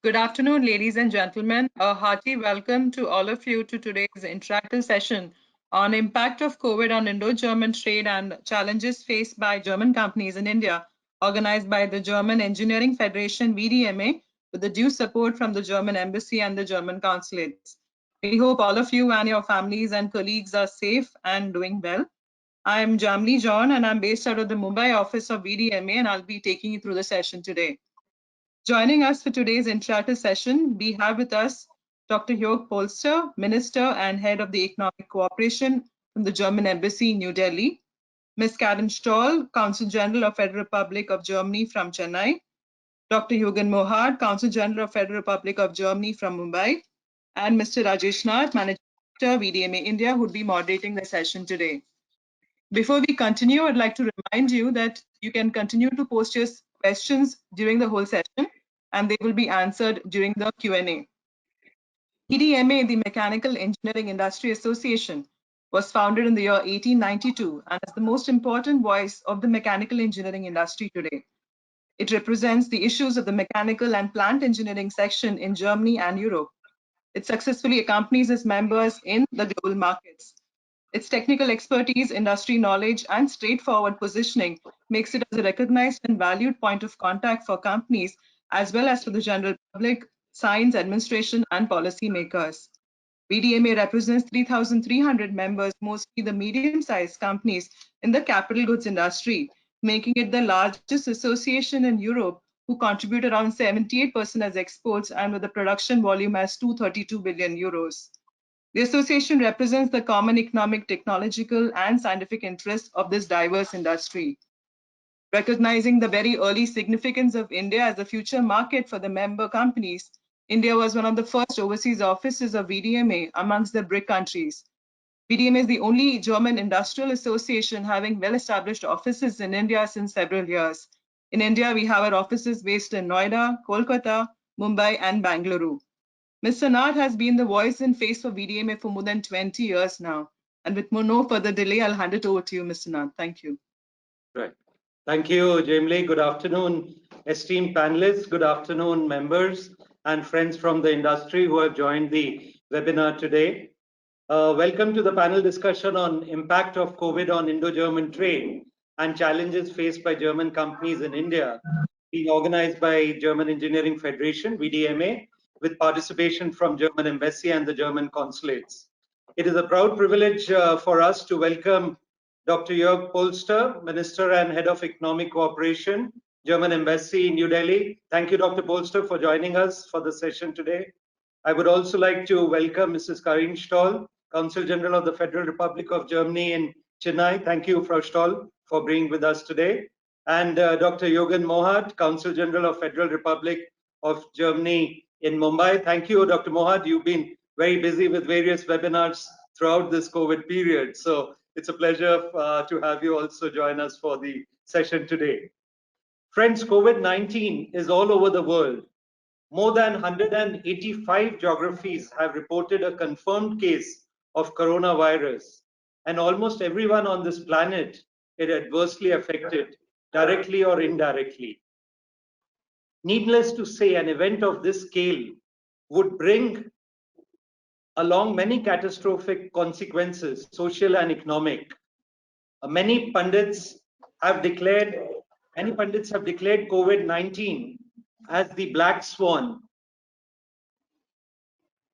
Good afternoon, ladies and gentlemen. A hearty welcome to all of you to today's interactive session on impact of COVID on Indo-German trade and challenges faced by German companies in India, organized by the German Engineering Federation VDMA with the due support from the German Embassy and the German Consulates. We hope all of you and your families and colleagues are safe and doing well. I'm Jamli John and I'm based out of the Mumbai office of VDMA and I'll be taking you through the session today. Joining us for today's interactive session, we have with us Dr. Jörg Polster, Minister and Head of the Economic Cooperation from the German Embassy in New Delhi, Ms. Karen Stoll, Consul General of Federal Republic of Germany from Chennai, Dr. Jürgen Mohard, Consul General of Federal Republic of Germany from Mumbai, and Mr. Rajesh Nath, Managing Director, VDMA India, who would be moderating the session today. Before we continue, I'd like to remind you that you can continue to post your questions during the whole session, and they will be answered during the Q&A. VDMA, the Mechanical Engineering Industry Association, was founded in the year 1892 and is the most important voice of the mechanical engineering industry today. It represents the issues of the mechanical and plant engineering section in Germany and Europe. It successfully accompanies its members in the global markets. Its technical expertise, industry knowledge, and straightforward positioning makes it as a recognized and valued point of contact for companies as well as for the general public, science, administration, and policy makers. VDMA represents 3,300 members, mostly the medium-sized companies in the capital goods industry, making it the largest association in Europe, who contribute around 78% as exports and with a production volume as 232 billion euros. The association represents the common economic, technological, and scientific interests of this diverse industry. Recognizing the very early significance of India as a future market for the member companies, India was one of the first overseas offices of VDMA amongst the BRIC countries. VDMA is the only German industrial association having well-established offices in India since several years. In India, we have our offices based in Noida, Kolkata, Mumbai, and Bangalore. Mr. Nath has been the voice and face for VDMA for more than 20 years now. And with no further delay, I'll hand it over to you, Mr. Nath. Thank you. Right. Thank you, Jamli. Good afternoon, esteemed panelists. Good afternoon, members and friends from the industry who have joined the webinar today. Welcome to the panel discussion on impact of COVID on Indo-German trade and challenges faced by German companies in India, being organized by German Engineering Federation, VDMA, with participation from German Embassy and the German Consulates. It is a proud privilege for us to welcome Dr. Jörg Polster, Minister and Head of Economic Cooperation, German Embassy in New Delhi. Thank you, Dr. Polster, for joining us for the session today. I would also like to welcome Mrs. Karen Stoll, Consul General of the Federal Republic of Germany in Chennai. Thank you, Frau Stoll, for being with us today. And Dr. Jürgen Mohard, Consul General of Federal Republic of Germany in Mumbai. Thank you, Dr. Mohard. You've been very busy with various webinars throughout this COVID period. So it's a pleasure to have you also join us for the session today. Friends, COVID-19 is all over the world. More than 185 geographies have reported a confirmed case of coronavirus, and almost everyone on this planet is adversely affected, directly or indirectly. Needless to say, an event of this scale would bring along many catastrophic consequences, social and economic. Many pundits have declared COVID-19 as the black swan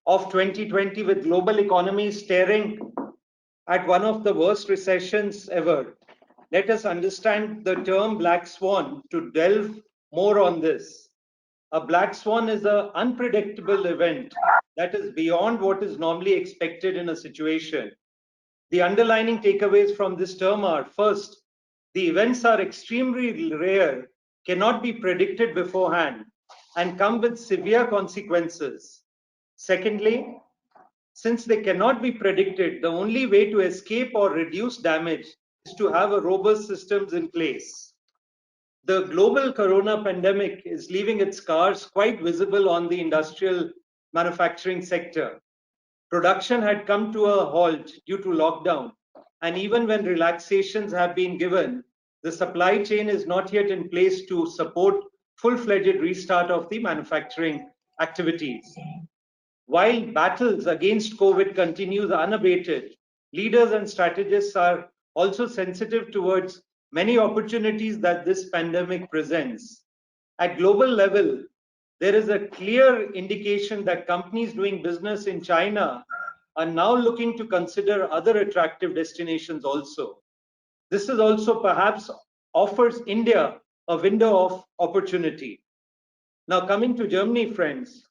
of 2020, with global economies staring at one of the worst recessions ever. Let us understand the term black swan to delve more on this. A black swan is an unpredictable event that is beyond what is normally expected in a situation. The underlying takeaways from this term are: first, the events are extremely rare, cannot be predicted beforehand, and come with severe consequences. Secondly, since they cannot be predicted, the only way to escape or reduce damage is to have a robust systems in place. The global corona pandemic is leaving its scars quite visible on the industrial manufacturing sector. Production had come to a halt due to lockdown, and even when relaxations have been given, the supply chain is not yet in place to support full-fledged restart of the manufacturing activities. While battles against COVID continues unabated, leaders and strategists are also sensitive towards many opportunities that this pandemic presents. At global level, there is a clear indication that companies doing business in China are now looking to consider other attractive destinations also. This is also perhaps offers India a window of opportunity. Now, coming to Germany, friends,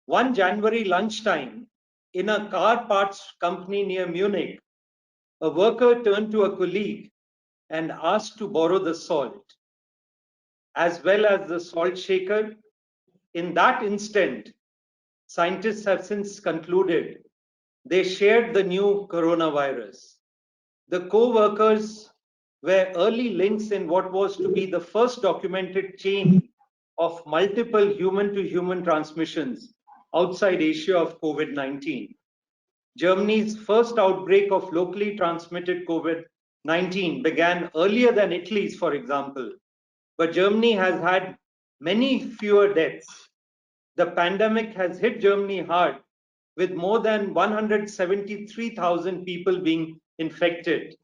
1 January lunchtime, in a car parts company near Munich, a worker turned to a colleague and asked to borrow the salt, as well as the salt shaker. In that instant, scientists have since concluded they shared the new coronavirus. The co-workers were early links in what was to be the first documented chain of multiple human-to-human transmissions outside Asia of COVID-19. Germany's first outbreak of locally transmitted COVID-19 began earlier than Italy's, for example, but Germany has had many fewer deaths. The pandemic has hit Germany hard, with more than 173,000 people being infected.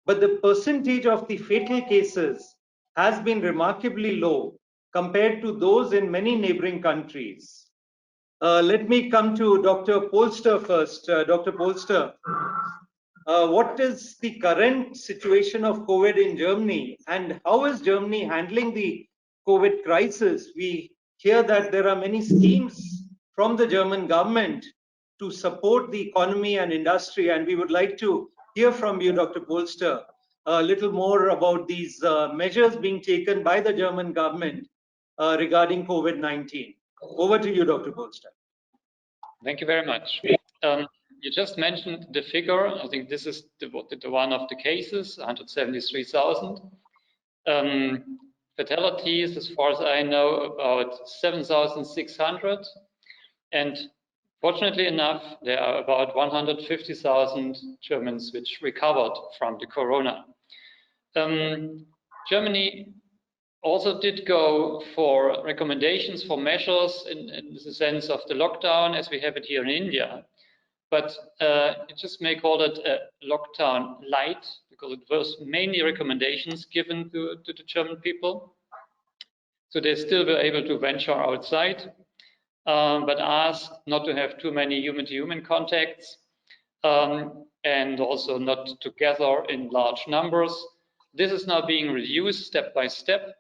But the percentage of the fatal cases has been remarkably low compared to those in many neighboring countries. Let me come to Dr. Polster first. Dr. Polster, what is the current situation of COVID in Germany, and how is Germany handling the COVID crisis? We hear that there are many schemes from the German government to support the economy and industry, and we would like to hear from you, Dr. Polster, a little more about these measures being taken by the German government regarding COVID-19. Over to you, Dr. Polster. Thank you very much. You just mentioned the figure. I think this is the one of the cases, 173,000. Fatalities, as far as I know, about 7,600. And fortunately enough, there are about 150,000 Germans which recovered from the corona. Germany also did go for recommendations for measures in the sense of the lockdown as we have it here in India. But it just may call it a lockdown light, because it was mainly recommendations given to the German people. So they still were able to venture outside, but asked not to have too many human-to-human contacts, and also not to gather in large numbers. This is now being reduced step by step.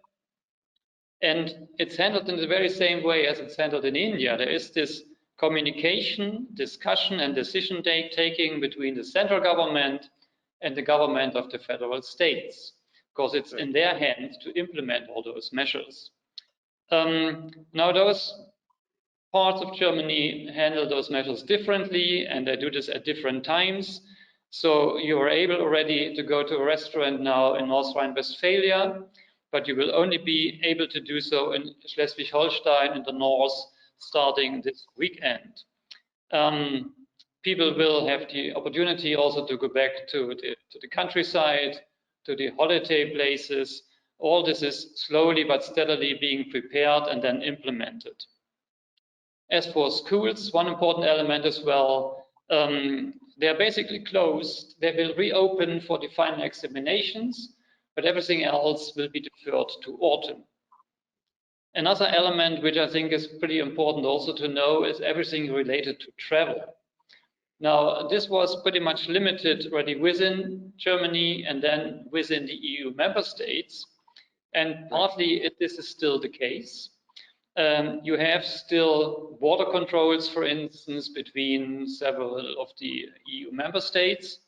And it's handled in the very same way as it's handled in India. There is this communication, discussion, and decision taking between the central government and the government of the federal states, because it's in their hands to implement all those measures. Now, those parts of Germany handle those measures differently, and they do this at different times. So you are able already to go to a restaurant now in North Rhine-Westphalia, but you will only be able to do so in Schleswig-Holstein in the north starting this weekend. People will have the opportunity also to go back to the countryside, to the holiday places. All this is slowly but steadily being prepared and then implemented. As for schools, one important element as well, they are basically closed. They will reopen for the final examinations, but everything else will be deferred to autumn. Another element which I think is pretty important also to know is everything related to travel. Now, this was pretty much limited already within Germany and then within the EU member states. And partly this is still the case. You have still border controls, for instance, between several of the EU member states.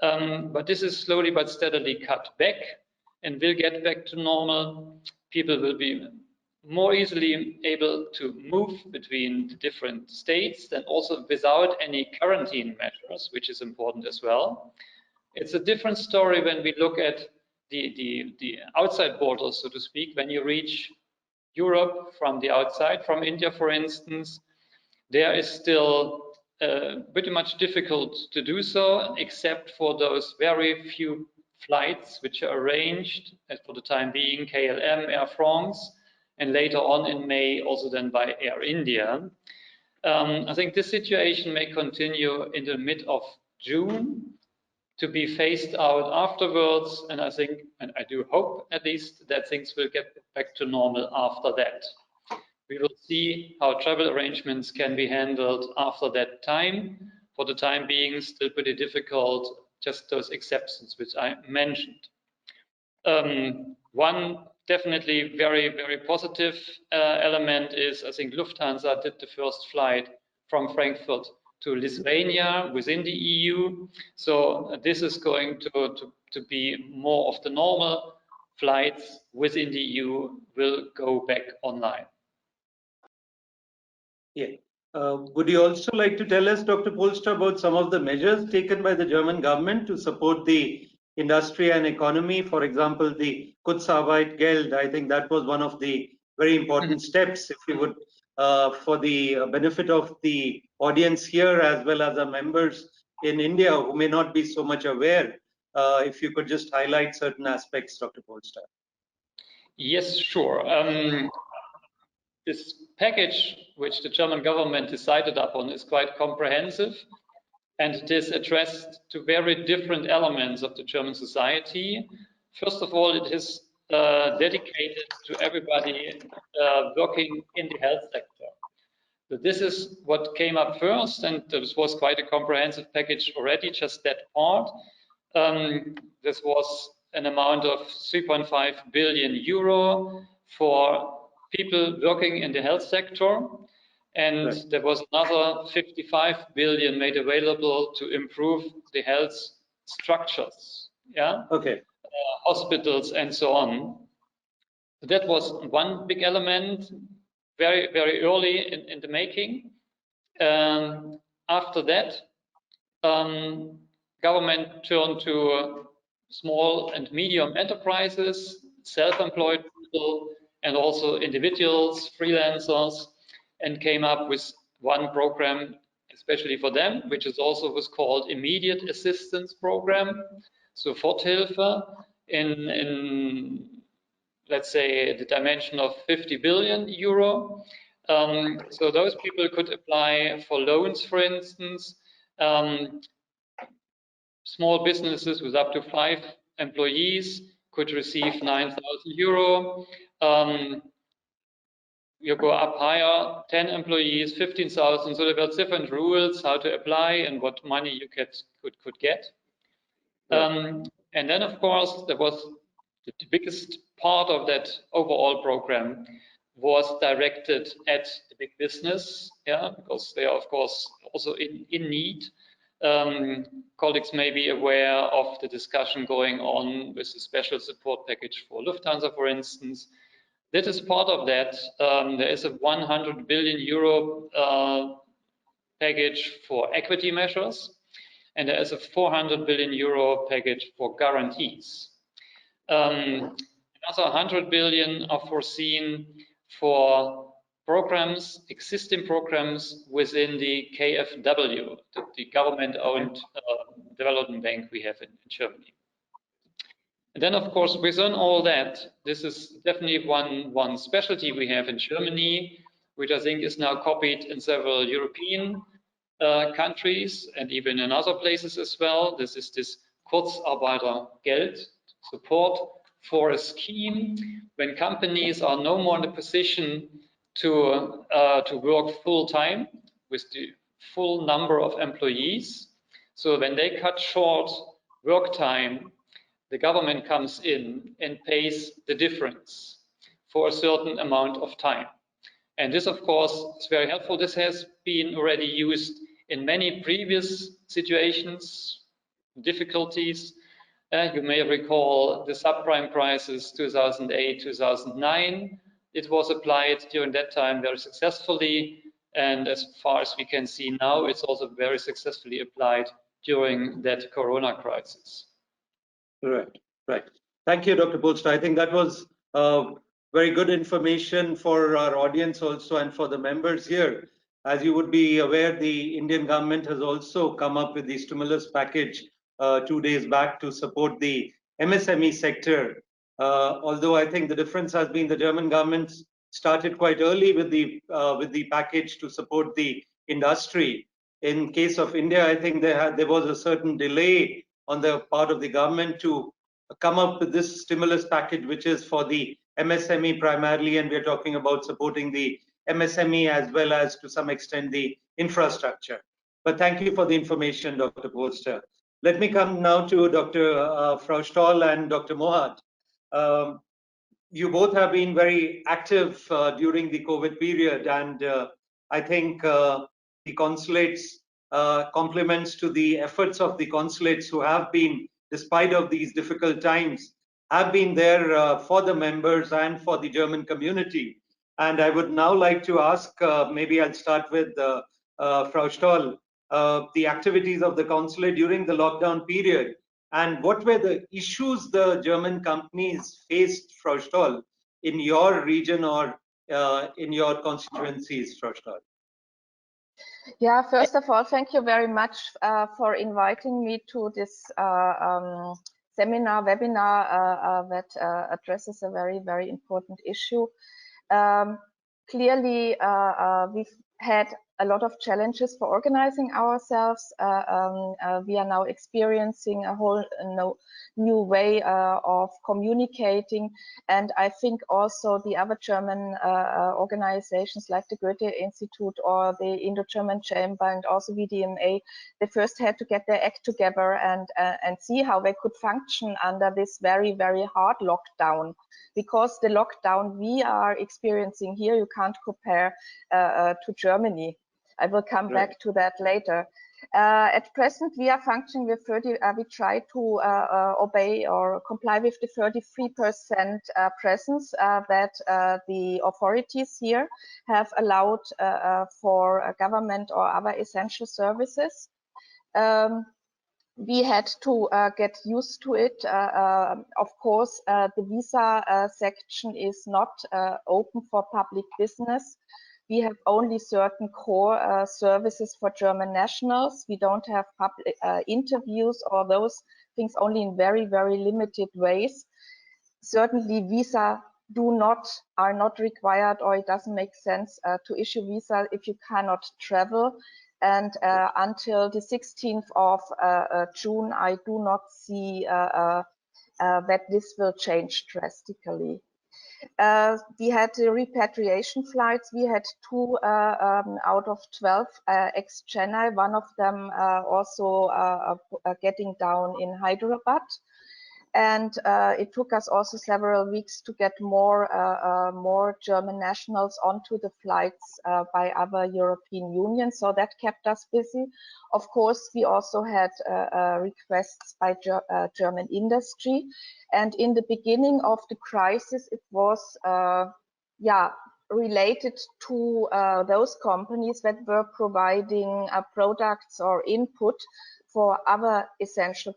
But this is slowly but steadily cut back and will get back to normal. People will be more easily able to move between the different states, and also without any quarantine measures, which is important as well. It's a different story when we look at the outside borders, so to speak. When you reach Europe from the outside, from India, for instance, there is still pretty much difficult to do so, except for those very few flights which are arranged, for the time being, KLM, Air France, and later on in May also then by Air India. I think this situation may continue in the mid of June, to be phased out afterwards. And I think, and I do hope at least, that things will get back to normal after that. We will see how travel arrangements can be handled after that time. For the time being, still pretty difficult, just those exceptions which I mentioned. One definitely very, very positive element is, I think Lufthansa did the first flight from Frankfurt to Lithuania within the EU. So this is going to be more of the normal flights within the EU will go back online. Yeah. Would you also like to tell us, Dr. Polster, about some of the measures taken by the German government to support the industry and economy? For example, the Kurzarbeitgeld, I think that was one of the very important steps, if you would, for the benefit of the audience here as well as our members in India who may not be so much aware. If you could just highlight certain aspects, Dr. Polster. Yes, sure. This package which the German government decided upon is quite comprehensive, and it is addressed to very different elements of the German society. First of all, it is dedicated to everybody working in the health sector. So this is what came up first, and this was quite a comprehensive package already, just that part. This was an amount of 3.5 billion euro for people working in the health sector. And Right. there was another 55 billion made available to improve the health structures, yeah, Okay. Hospitals and so on. So that was one big element, very, very early in the making. After that, government turned to small and medium enterprises, self-employed people, and also individuals, freelancers, and came up with one program especially for them, which is also was called Immediate Assistance Program, Soforthilfe, in let's say the dimension of 50 billion euro. So those people could apply for loans, for instance. Small businesses with up to 5 employees could receive 9,000 euro. You go up higher, 10 employees, 15,000. So there were different rules how to apply and what money you could get. And then, of course, there was the biggest part of that overall program was directed at the big business, yeah, because they are, of course, also in need. Colleagues may be aware of the discussion going on with the special support package for Lufthansa, for instance. That is part of that. There is a 100 billion euro package for equity measures, and there is a 400 billion euro package for guarantees. Another 100 billion are foreseen for programs, existing programs within the KfW, the government-owned development bank we have in Germany. And then, of course, within all that, this is definitely one specialty we have in Germany, which I think is now copied in several European countries and even in other places as well. This is this Kurzarbeitergeld support for a scheme when companies are no more in a position to work full time with the full number of employees. So when they cut short work time, the government comes in and pays the difference for a certain amount of time. And this, of course, is very helpful. This has been already used in many previous situations, difficulties. You may recall the subprime crisis 2008, 2009. It was applied during that time very successfully. And as far as we can see now, it's also very successfully applied during that Corona crisis. Right, right. Thank you, Dr. Polster. I think that was very good information for our audience also and for the members here. As you would be aware, the Indian government has also come up with the stimulus package 2 days back to support the MSME sector. Although I think the difference has been the German government's started quite early with the package to support the industry. In case of India, I think there was a certain delay on the part of the government to come up with this stimulus package, which is for the MSME primarily, and we're talking about supporting the MSME as well as to some extent the infrastructure. But thank you for the information, Dr. Poster. Let me come now to Dr. Frau Stoll and Dr. Mohat. You both have been very active during the COVID period, and I think the consulates compliments to the efforts of the consulates who have been, despite of these difficult times, have been there for the members and for the German community. And I would now like to ask, maybe I'll start with Frau Stoll, the activities of the consulate during the lockdown period, and what were the issues the German companies faced, Frau Stoll, in your region or in your constituencies, Frau Stoll? Yeah, first of all, thank you very much for inviting me to this webinar that addresses a very, very important issue. Clearly, we've had a lot of challenges for organizing ourselves. We are now experiencing a whole new way of communicating, and I think also the other German organizations like the Goethe Institute or the Indo-German Chamber and also VDMA, they first had to get their act together and see how they could function under this very, very hard lockdown. Because the lockdown we are experiencing here, you can't compare to Germany. I will come back to that later. At present, we are functioning with 30, we try to obey or comply with the 33% presence that the authorities here have allowed for government or other essential services. We had to get used to it. Of course, the visa section is not open for public business. We have only certain core services for German nationals. We don't have public interviews or those things, only in very, very limited ways. Certainly, visa are not required, or it doesn't make sense to issue visa if you cannot travel. And until the 16th of June, I do not see that this will change drastically. We had the repatriation flights. We had 2 out of 12 ex-Chennai, one of them also getting down in Hyderabad. And it took us also several weeks to get more German nationals onto the flights by other European Union. So that kept us busy. Of course, we also had requests by German industry. And in the beginning of the crisis, it was related to those companies that were providing products or input for other essential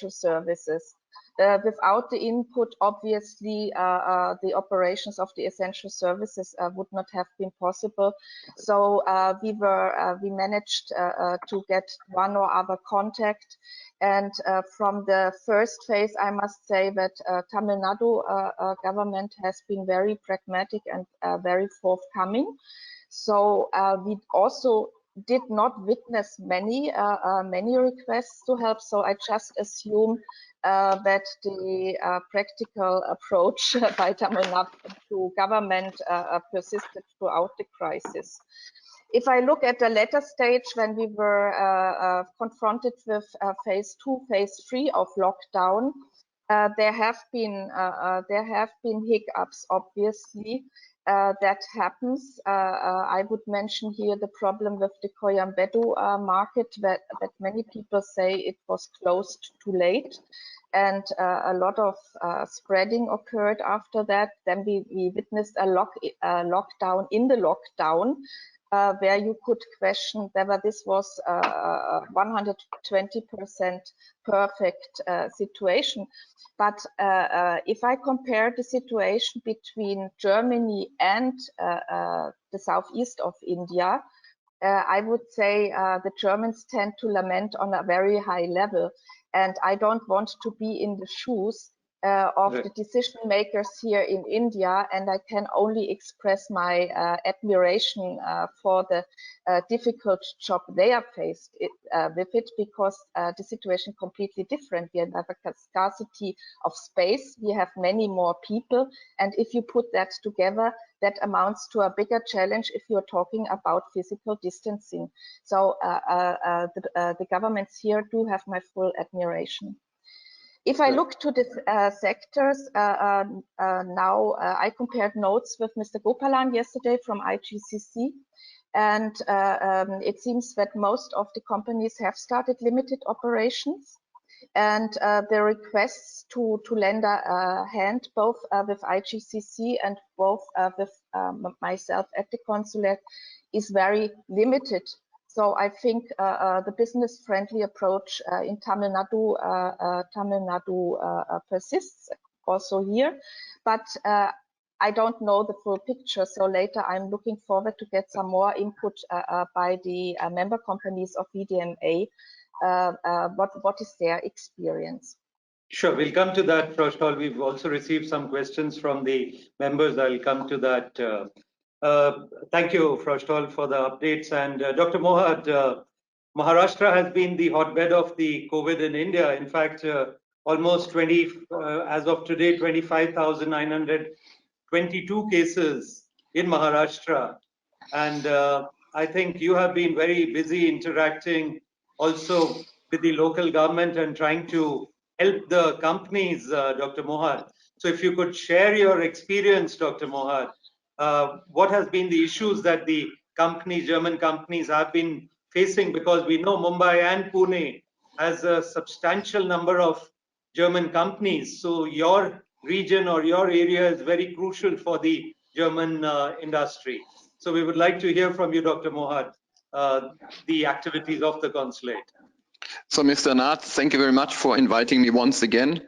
services. Without the input, obviously, the operations of the essential services would not have been possible. So we managed to get one or other contact. And from the first phase, I must say that Tamil Nadu government has been very pragmatic and very forthcoming. So we also did not witness many requests to help. So I just assume that the practical approach by Tamil Nadu government persisted throughout the crisis. If I look at the latter stage, when we were confronted with phase 2, phase 3 of lockdown, there have been hiccups, obviously. That happens. I would mention here the problem with the Koyambedu market, that many people say it was closed too late, and a lot of spreading occurred after that. Then we witnessed a lockdown in the lockdown, where you could question whether this was 120% perfect situation. But if I compare the situation between Germany and the southeast of India, I would say the Germans tend to lament on a very high level. And I don't want to be in the shoes of the decision makers here in India, and I can only express my admiration for the difficult job they are faced with it, because the situation is completely different. We have a scarcity of space, we have many more people, and if you put that together, that amounts to a bigger challenge if you're talking about physical distancing. So the governments here do have my full admiration. If I look to the sectors, now I compared notes with Mr. Gopalan yesterday from IGCC, and it seems that most of the companies have started limited operations, and the requests to lend a hand both with IGCC and both with myself at the consulate is very limited. So I think the business-friendly approach in Tamil Nadu persists also here, but I don't know the full picture. So later I'm looking forward to get some more input by the member companies of VDMA. What is their experience? Sure, we'll come to that, Froshal. We've also received some questions from the members. I'll come to that. Thank you, Froshal, for the updates. And Dr. Mohad, Maharashtra has been the hotbed of the COVID in India. In fact, almost 20, as of today, 25,922 cases in Maharashtra. And I think you have been very busy interacting also with the local government and trying to help the companies, Dr. Mohad. So if you could share your experience, Dr. Mohad, what has been the issues that the companies, German companies, have been facing? Because we know Mumbai and Pune has a substantial number of German companies. So your region or your area is very crucial for the German industry. So we would like to hear from you, Dr. Mohad, the activities of the consulate. So, Mr. Nath, thank you very much for inviting me once again.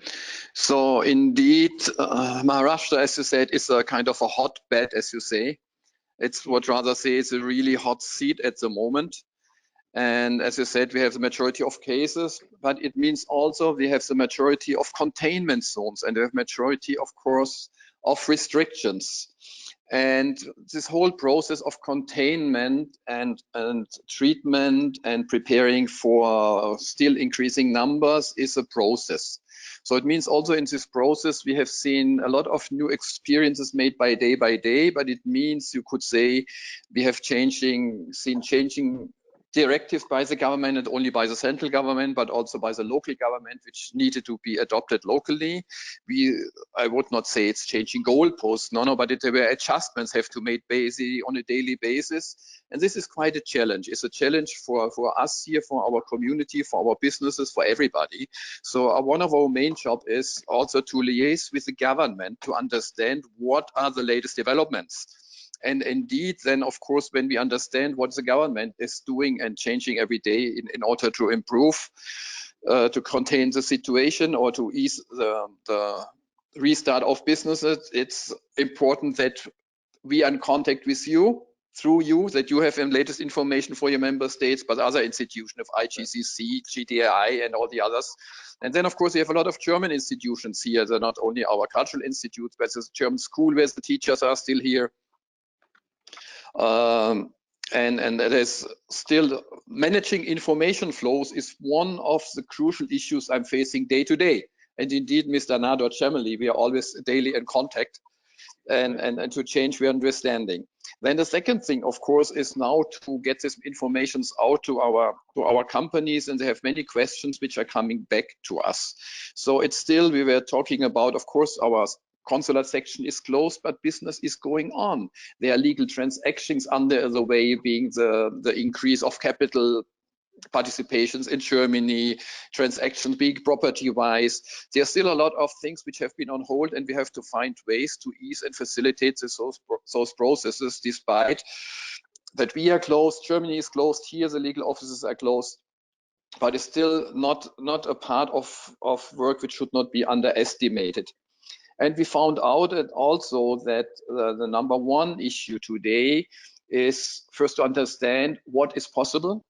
So, indeed, Maharashtra, as you said, is a kind of a hotbed, as you say. It's what rather say it's a really hot seat at the moment. And as you said, we have the majority of cases, but it means also we have the majority of containment zones, and we have majority, of course, of restrictions. And this whole process of containment and treatment and preparing for still increasing numbers is a process. So it means also in this process, we have seen a lot of new experiences made by day, but it means you could say we have seen changing directives by the government, not only by the central government, but also by the local government, which needed to be adopted locally. I would not say it's changing goalposts, no, but there were adjustments have to be made basically on a daily basis. And this is quite a challenge. It's a challenge for us here, for our community, for our businesses, for everybody. So one of our main job is also to liaise with the government to understand what are the latest developments. And indeed, then, of course, when we understand what the government is doing and changing every day in order to improve, to contain the situation or to ease the restart of businesses, it's important that we are in contact with you, through you, that you have the latest information for your member states, but other institutions of IGCC, GDI, and all the others. And then, of course, we have a lot of German institutions here. They're not only our cultural institutes, but there's a German school where the teachers are still here. And it is still managing information flows is one of the crucial issues I'm facing day to day. And indeed, Mr. Nador Chamberlain, we are always daily in contact and to change the understanding. Then the second thing, of course, is now to get this information out to our companies, and they have many questions which are coming back to us. So it's still, we were talking about, of course, our consular section is closed, but business is going on. There are legal transactions under the way, being the increase of capital participations in Germany, transactions being property-wise. There's still a lot of things which have been on hold, and we have to find ways to ease and facilitate those processes, despite that we are closed, Germany is closed, here the legal offices are closed. But it's still not a part of work which should not be underestimated. And we found out that also that the number one issue today is first to understand what is possible.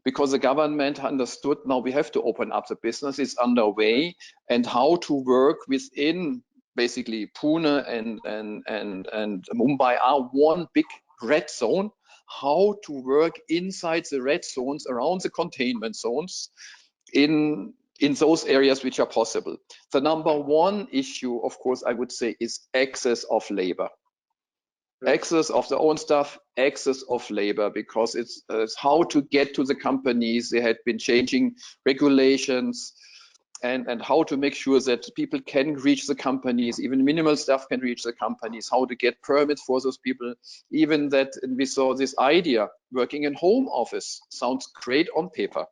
because the government understood now we have to open up the business. It's underway, and how to work within basically Pune and Mumbai are one big red zone. How to work inside the red zones, around the containment zones, in those areas which are possible. The number one issue, of course, I would say, is access of labor. Access of the own staff, access of labor, because it's how to get to the companies. They had been changing regulations, and how to make sure that people can reach the companies, even minimal staff can reach the companies, how to get permits for those people. Even that we saw this idea, working in home office sounds great on paper,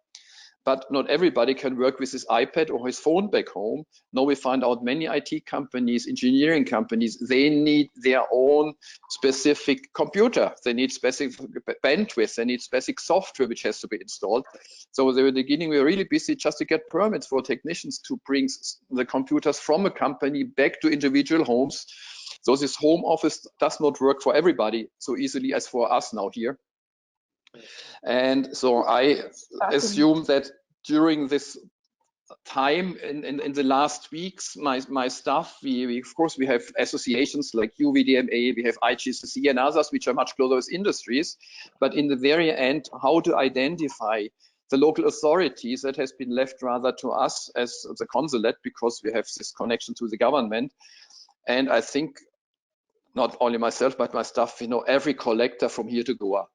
but not everybody can work with his iPad or his phone back home. Now we find out many IT companies, engineering companies, they need their own specific computer. They need specific bandwidth. They need specific software which has to be installed. So at the beginning, we were really busy just to get permits for technicians to bring the computers from a company back to individual homes. So this home office does not work for everybody so easily as for us now here. And so I assume that during this time in the last weeks, my staff, we of course we have associations like VDMA, we have IGCC and others which are much closer with industries, but in the very end, how to identify the local authorities, that has been left rather to us as the consulate, because we have this connection to the government. And I think not only myself but my staff, we know every collector from here to Goa.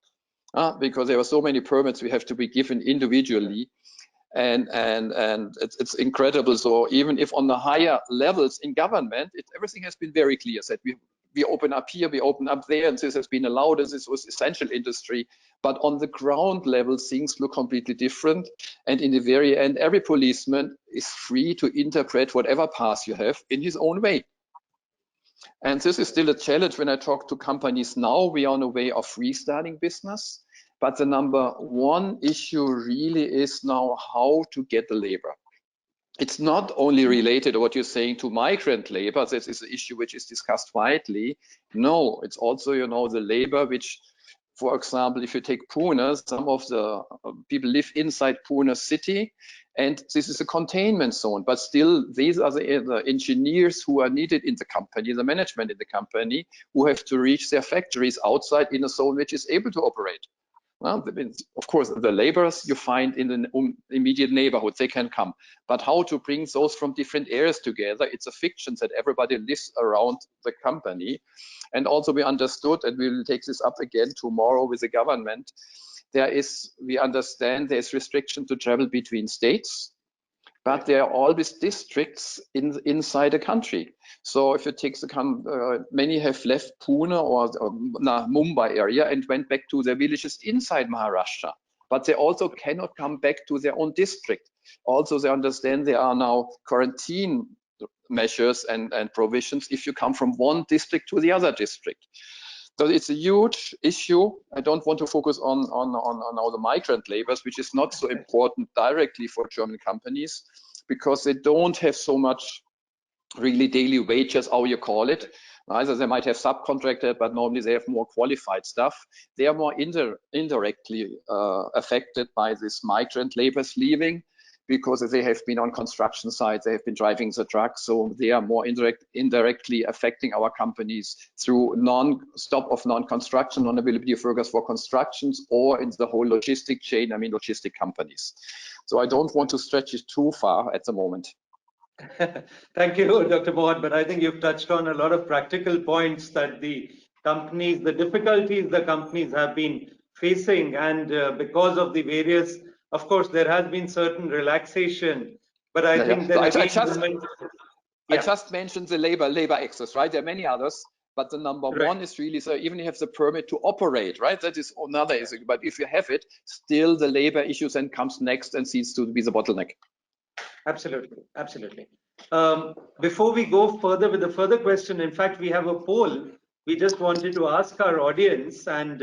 Because there are so many permits we have to be given individually, and it's incredible. So even if on the higher levels in government, everything has been very clear, that we open up here, we open up there, and this has been allowed, and this was essential industry. But on the ground level, things look completely different. And in the very end, every policeman is free to interpret whatever pass you have in his own way. And this is still a challenge when I talk to companies now. We are on a way of restarting business, but the number one issue really is now how to get the labor. It's not only related to what you're saying to migrant labor. This is an issue which is discussed widely. No, it's also, you know, the labor which, for example, if you take Pune, some of the people live inside Pune city, and this is a containment zone, but still these are the engineers who are needed in the company, the management in the company, who have to reach their factories outside in a zone which is able to operate. Well, of course, the laborers you find in the immediate neighborhood, they can come. But how to bring those from different areas together, it's a fiction that everybody lives around the company. And also we understood, and we will take this up again tomorrow with the government, we understand there's restriction to travel between states, but there are always districts inside a country. So if you take many have left Pune or Mumbai area and went back to their villages inside Maharashtra, but they also cannot come back to their own district. Also, they understand there are now quarantine measures and provisions if you come from one district to the other district. So it's a huge issue. I don't want to focus on all the migrant labors, which is not so important directly for German companies, because they don't have so much really daily wages, how you call it. Either they might have subcontracted, but normally they have more qualified staff. They are more indirectly affected by this migrant labors leaving, because they have been on construction sites, they have been driving the trucks, so they are more indirectly affecting our companies through non-stop of non-construction, non-availability of workers for constructions, or in the whole logistic chain, I mean logistic companies. So I don't want to stretch it too far at the moment. Thank you, Dr. Mohad, but I think you've touched on a lot of practical points that the difficulties the companies have been facing, and because of the various, of course, there has been certain relaxation, but I think that I just mentioned the labor access, right? There are many others, but the number one is really, so even if you have the permit to operate, right? That is another issue. But if you have it, still the labor issue then comes next and seems to be the bottleneck. Absolutely, absolutely. Before we go further with the further question, in fact, we have a poll. We just wanted to ask our audience, and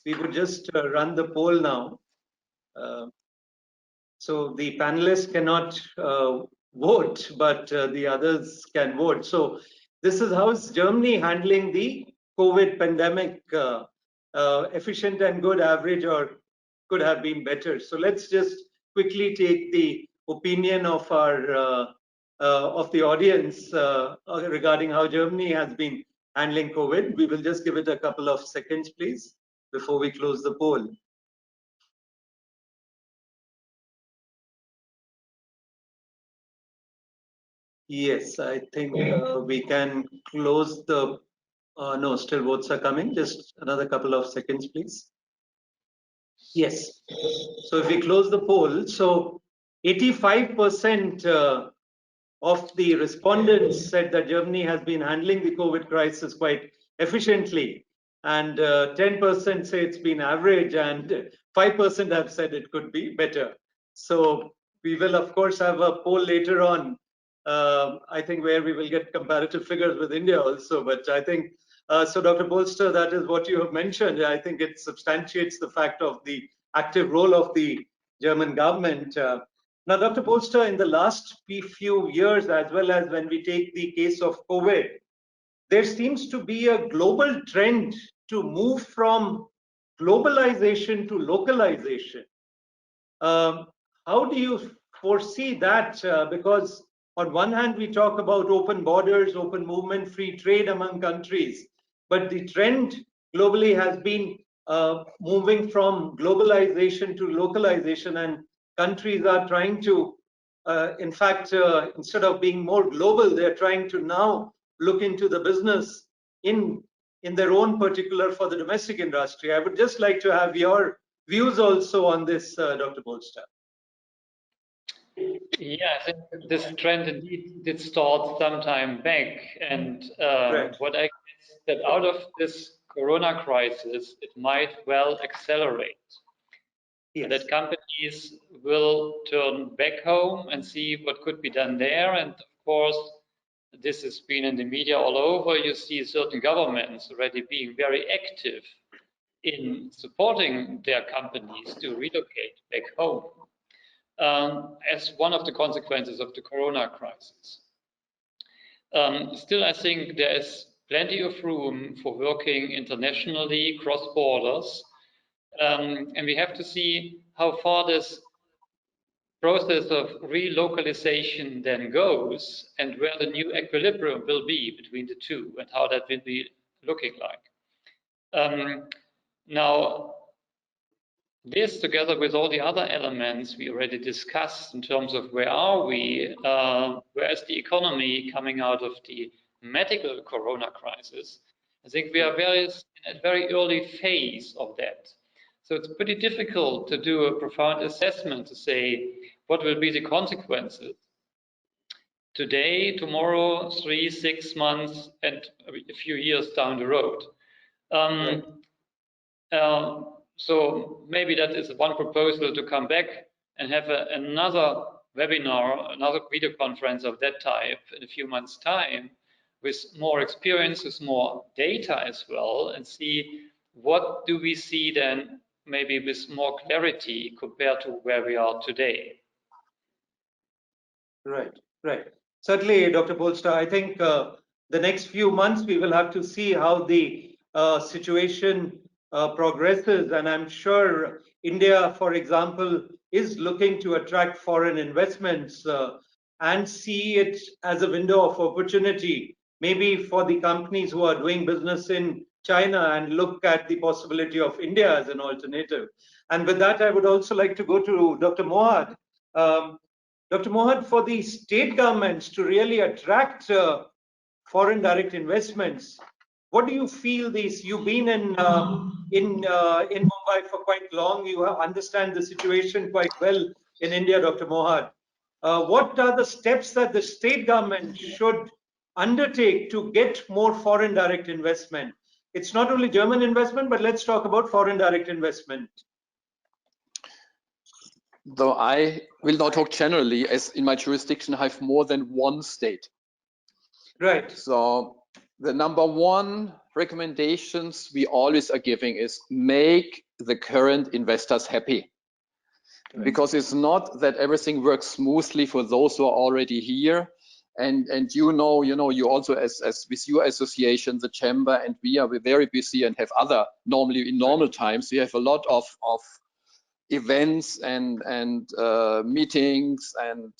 we would just run the poll now. So the panelists cannot vote, but the others can vote. So this is how is Germany handling the COVID pandemic, efficient and good, average, or could have been better. So let's just quickly take the opinion of our of the audience regarding how Germany has been handling COVID. We will just give it a couple of seconds, please, before we close the poll. Yes, I think we can close the, no, still votes are coming. Just another couple of seconds, please. Yes. So if we close the poll, so 85% of the respondents said that Germany has been handling the COVID crisis quite efficiently, and 10% say it's been average, and 5% have said it could be better. So we will, of course, have a poll later on, I think, where we will get comparative figures with India also. But I think, so Dr. Bolster, that is what you have mentioned. I think it substantiates the fact of the active role of the German government. Now, Dr. Bolster, in the last few years, as well as when we take the case of COVID, there seems to be a global trend to move from globalization to localization. How do you foresee that? Because on one hand, we talk about open borders, open movement, free trade among countries, but the trend globally has been moving from globalization to localization, and countries are trying to, in fact, instead of being more global, they're trying to now look into the business in their own particular for the domestic industry. I would just like to have your views also on this, Dr. Bolster. Yeah, I think this trend indeed did start some time back, and Right. what I guess that out of this Corona crisis, it might well accelerate. Yes. That companies will turn back home and see what could be done there. And of course, this has been in the media all over. You see certain governments already being very active in supporting their companies to relocate back home as one of the consequences of the Corona crisis. Still, I think there is plenty of room for working internationally, cross borders, and we have to see how far this process of relocalization then goes and where the new equilibrium will be between the two and how that will be looking like. Now, this, together with all the other elements we already discussed in terms of where are we, where is the economy coming out of the medical Corona crisis, I think we are in a very early phase of that. So it's pretty difficult to do a profound assessment to say what will be the consequences today, tomorrow, 3, 6 months, and a few years down the road. Right. So maybe that is one proposal, to come back and have another webinar, another video conference of that type in a few months' time, with more experience, with more data as well, and see what do we see then, maybe with more clarity compared to where we are today. Right, right. Certainly, Dr. Bolster, I think the next few months we will have to see how the situation progresses, and I'm sure India, for example, is looking to attract foreign investments and see it as a window of opportunity, maybe for the companies who are doing business in China, and look at the possibility of India as an alternative. And with that, I would also like to go to Dr. Mohad. Dr. Mohad, for the state governments to really attract foreign direct investments, what do you feel these? You've been in Mumbai for quite long. You understand the situation quite well in India, Dr. Mohad. What are the steps that the state government should undertake to get more foreign direct investment? It's not only German investment, but let's talk about foreign direct investment. Though I will not talk generally, as in my jurisdiction I have more than one state. Right. So the number one recommendations we always are giving is make the current investors happy. Right. Because it's not that everything works smoothly for those who are already here. And you also as with your association, the chamber, and we're very busy and have other, normally in normal times, we have a lot of events and meetings and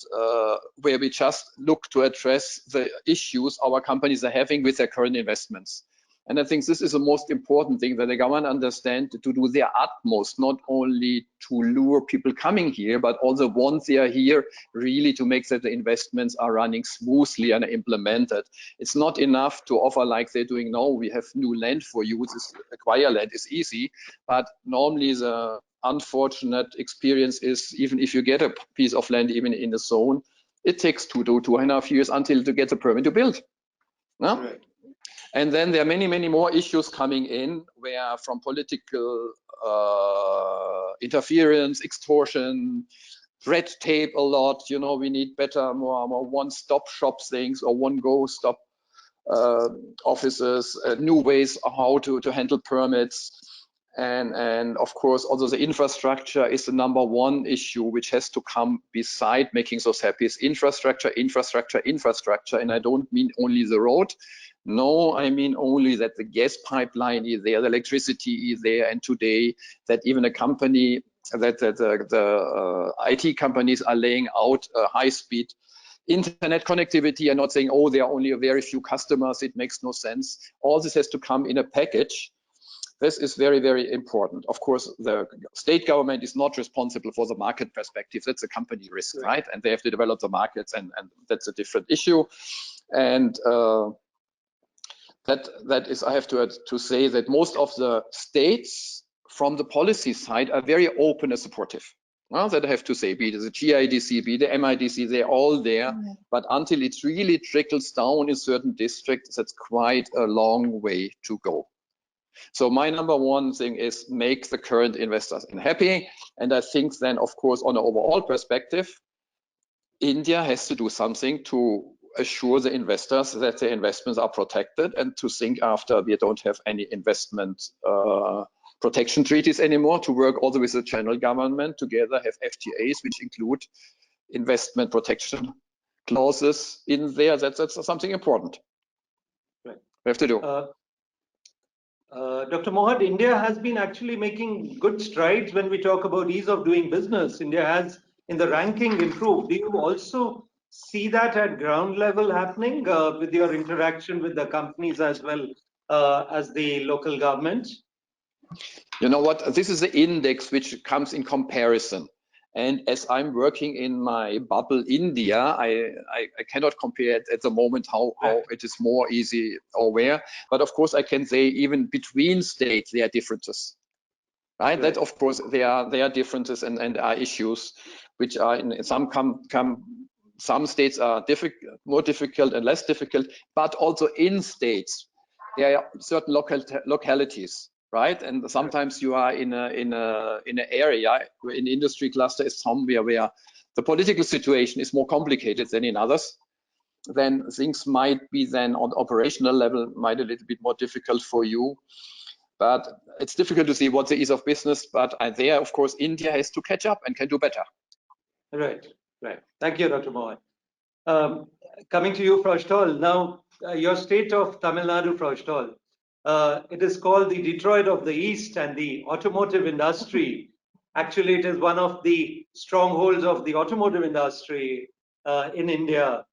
where we just look to address the issues our companies are having with their current investments. And I think this is the most important thing, that the government understand to do their utmost, not only to lure people coming here, but also once they are here, really to make that the investments are running smoothly and are implemented. It's not enough to offer like they're doing now. We have new land for you. This acquire land is easy, but normally the unfortunate experience is, even if you get a piece of land, even in the zone, it takes 2.5 years until to get the permit to build. No? Right. And then there are many, many more issues coming in, where from political interference, extortion, red tape a lot. You know, we need better, more one-stop shop things, or one-go-stop offices, new ways how to handle permits. And of course, also the infrastructure is the #1 issue, which has to come beside making those happy. Is infrastructure. And I don't mean only the road. No, I mean only that the gas pipeline is there, the electricity is there, and today that even a company, that the IT companies are laying out high-speed internet connectivity and not saying, oh, there are only a very few customers, it makes no sense. All this has to come in a package. This is very, very important. Of course, the state government is not responsible for the market perspective. That's a company risk, right? And they have to develop the markets, and that's a different issue. And that is, I have to say that most of the states from the policy side are very open and supportive. Well, that I have to say, be it the GIDC, be the MIDC, they're all there. But until it really trickles down in certain districts, that's quite a long way to go. So my #1 thing is make the current investors happy. And I think then, of course, on an overall perspective, India has to do something to assure the investors that their investments are protected, and to think after we don't have any investment protection treaties anymore, to work also with the general government together, have FTAs which include investment protection clauses in there. That's something important. Right. We have to do. Dr. Mohad, India has been actually making good strides when we talk about ease of doing business. India has, in the ranking, improved. Do you also see that at ground level happening with your interaction with the companies as well as the local government? You know what? This is the index which comes in comparison. And as I'm working in my bubble India, I cannot compare it at the moment how it is more easy or where. But of course, I can say even between states, there are differences. Right? That, of course, there are differences and are issues which are in some states are more difficult and less difficult, but also in states, there are certain localities. Right, and sometimes you are in an area, in industry cluster is somewhere where the political situation is more complicated than in others. Then things might be then on operational level might a little bit more difficult for you. But it's difficult to see what the ease of business. But there, of course, India has to catch up and can do better. Right. Thank you, Dr. Mohan. Coming to you, Frau Stoll. Now, your state of Tamil Nadu, Frau Stoll. It is called the Detroit of the East, and the automotive industry. Actually, it is one of the strongholds of the automotive industry in India.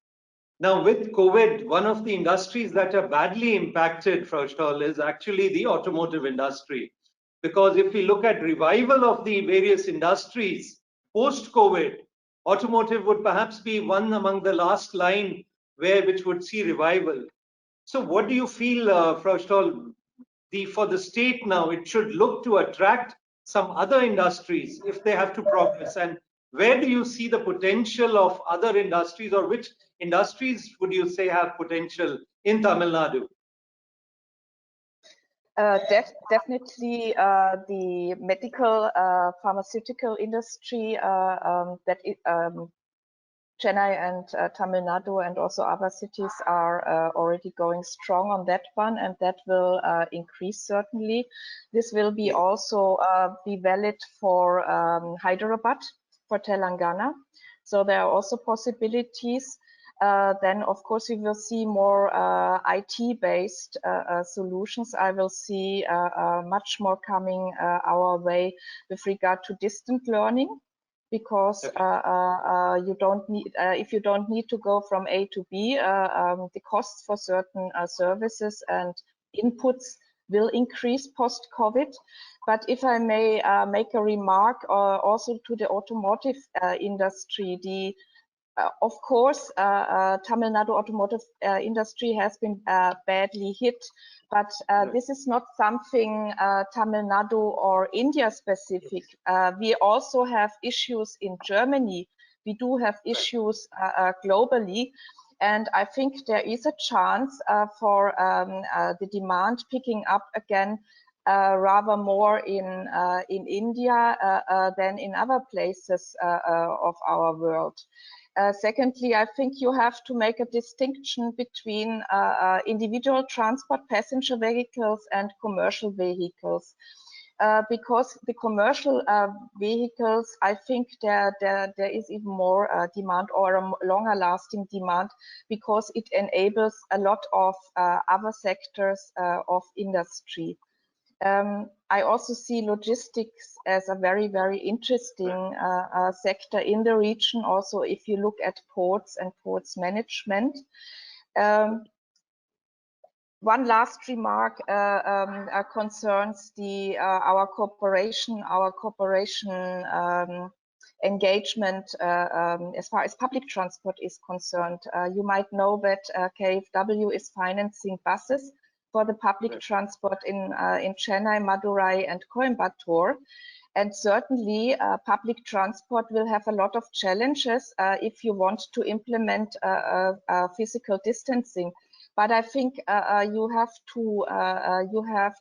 Now, with COVID, one of the industries that are badly impacted, Frau Stoll, is actually the automotive industry. Because if we look at revival of the various industries post-COVID, automotive would perhaps be one among the last line which would see revival. So what do you feel, Frau Stoll, for the state now, it should look to attract some other industries if they have to progress? And where do you see the potential of other industries, or which industries would you say have potential in Tamil Nadu? Definitely the medical pharmaceutical industry Chennai and Tamil Nadu and also other cities are already going strong on that one, and that will increase certainly. This will be also be valid for Hyderabad, for Telangana. So there are also possibilities. then of course we will see more IT-based solutions. I will see much more coming our way with regard to distant learning, because you don't need, if you don't need to go from A to B, the costs for certain services and inputs will increase post-COVID. But if I may make a remark also to the automotive industry, of course, Tamil Nadu automotive industry has been badly hit, but this is not something Tamil Nadu or India specific. We also have issues in Germany. We do have issues globally. And I think there is a chance for the demand picking up again rather more in India than in other places of our world. Secondly, I think you have to make a distinction between individual transport passenger vehicles and commercial vehicles. Because the commercial vehicles, I think there is even more demand, or a longer lasting demand, because it enables a lot of other sectors of industry. I also see logistics as a very, very interesting sector in the region. Also, if you look at ports and ports management. One last remark concerns our cooperation engagement as far as public transport is concerned. You might know that KfW is financing buses for the public transport in Chennai, Madurai, and Coimbatore. And certainly public transport will have a lot of challenges if you want to implement physical distancing. But I think you have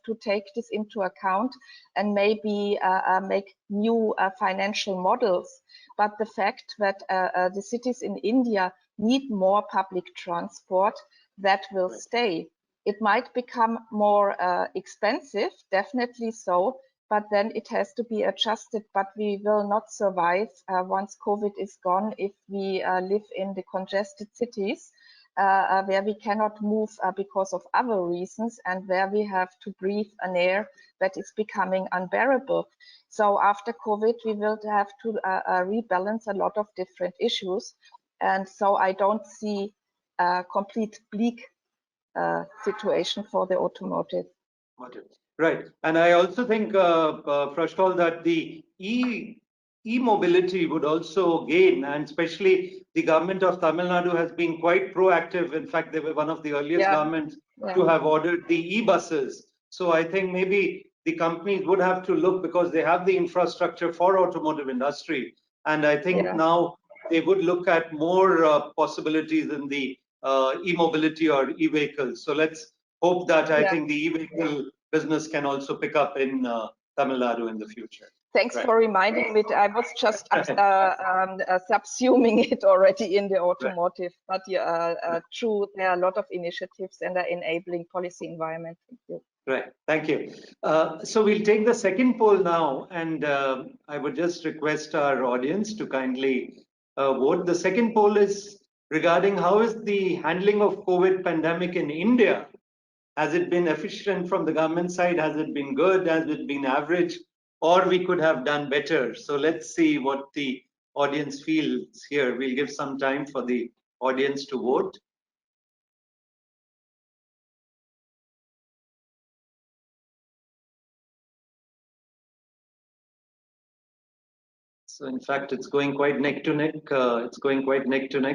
to take this into account and maybe make new financial models. But the fact that the cities in India need more public transport, that will stay. It might become more expensive, definitely so, but then it has to be adjusted. But we will not survive once COVID is gone if we live in the congested cities where we cannot move because of other reasons, and where we have to breathe an air that is becoming unbearable. So after COVID, we will have to rebalance a lot of different issues. And so I don't see a complete bleak situation for the automotive. Right. And I also think, Frashkal, that the e-mobility would also gain, and especially the government of Tamil Nadu has been quite proactive. In fact, they were one of the earliest governments to have ordered the e-buses. So I think maybe the companies would have to look, because they have the infrastructure for automotive industry. And I think now they would look at more possibilities in the e-mobility or e-vehicles. So let's hope that I think the e-vehicle business can also pick up in Tamil Nadu in the future. Thanks for reminding me. I was just subsuming it already in the automotive. But true, there are a lot of initiatives and are enabling policy environment. Thank you. Right. Thank you. So we'll take the second poll now, and I would just request our audience to kindly vote. The second poll is regarding how is the handling of COVID pandemic in India. Has it been efficient from the government side? Has it been good? Has it been average? Or we could have done better? So let's see what the audience feels here. We'll give some time for the audience to vote. So in fact, it's going quite neck to neck.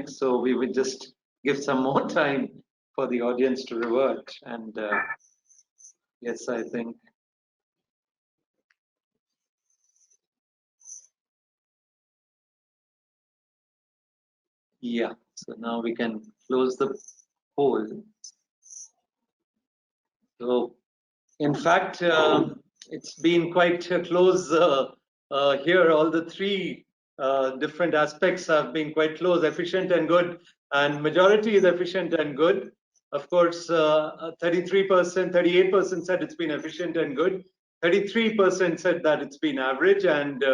So we would just give some more time for the audience to revert. And yes, I think. Yeah, so now we can close the poll. So in fact, it's been quite close here. All the three different aspects have been quite close: efficient and good, and majority is efficient and good. Of course, 33%, 38% said it's been efficient and good. 33% said that it's been average, and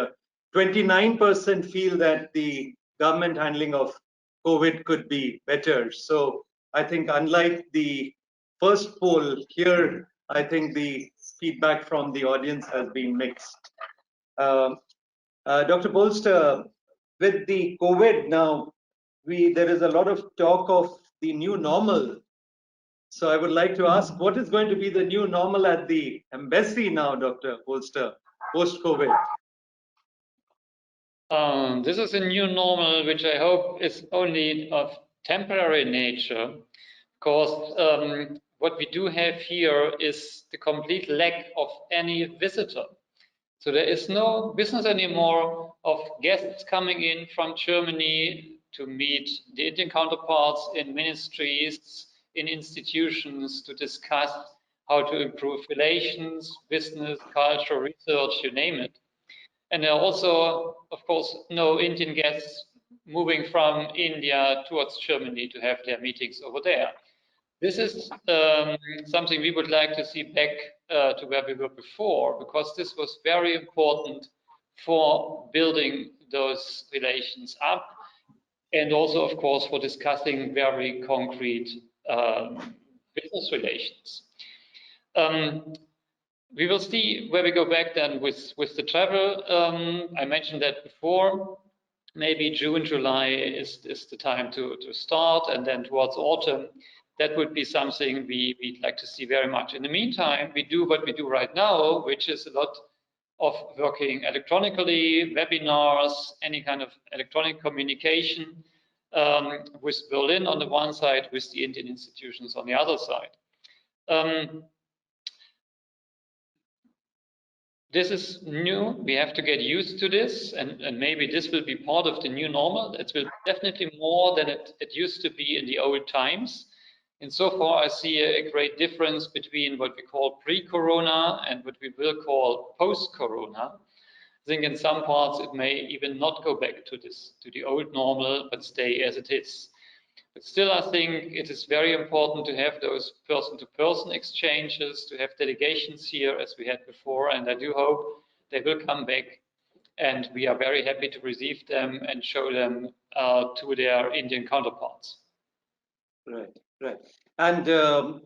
29% feel that the government handling of COVID could be better. So I think unlike the first poll here, I think the feedback from the audience has been mixed. Dr. Bolster, with the COVID now, there is a lot of talk of the new normal. So I would like to ask, what is going to be the new normal at the embassy now, Dr. Bolster, post-COVID? This is a new normal, which I hope is only of temporary nature, because what we do have here is the complete lack of any visitor. So there is no business anymore of guests coming in from Germany to meet the Indian counterparts in ministries, in institutions, to discuss how to improve relations, business, culture, research, you name it. And there are also, of course, no Indian guests moving from India towards Germany to have their meetings over there. This is something we would like to see back to where we were before, because this was very important for building those relations up, and also, of course, for discussing very concrete business relations. We will see where we go back then with the travel. I mentioned that before. Maybe June, July is the time to start, and then towards autumn, that would be something we'd like to see very much. In the meantime, we do what we do right now, which is a lot of working electronically, webinars, any kind of electronic communication with Berlin on the one side, with the Indian institutions on the other side. This is new. We have to get used to this, and maybe this will be part of the new normal. It will definitely more than it used to be in the old times. And so far, I see a great difference between what we call pre-corona and what we will call post-corona. I think in some parts it may even not go back to the old normal, but stay as it is. But still, I think it is very important to have those person-to-person exchanges, to have delegations here as we had before, and I do hope they will come back, and we are very happy to receive them and show them to their Indian counterparts. Right, right. And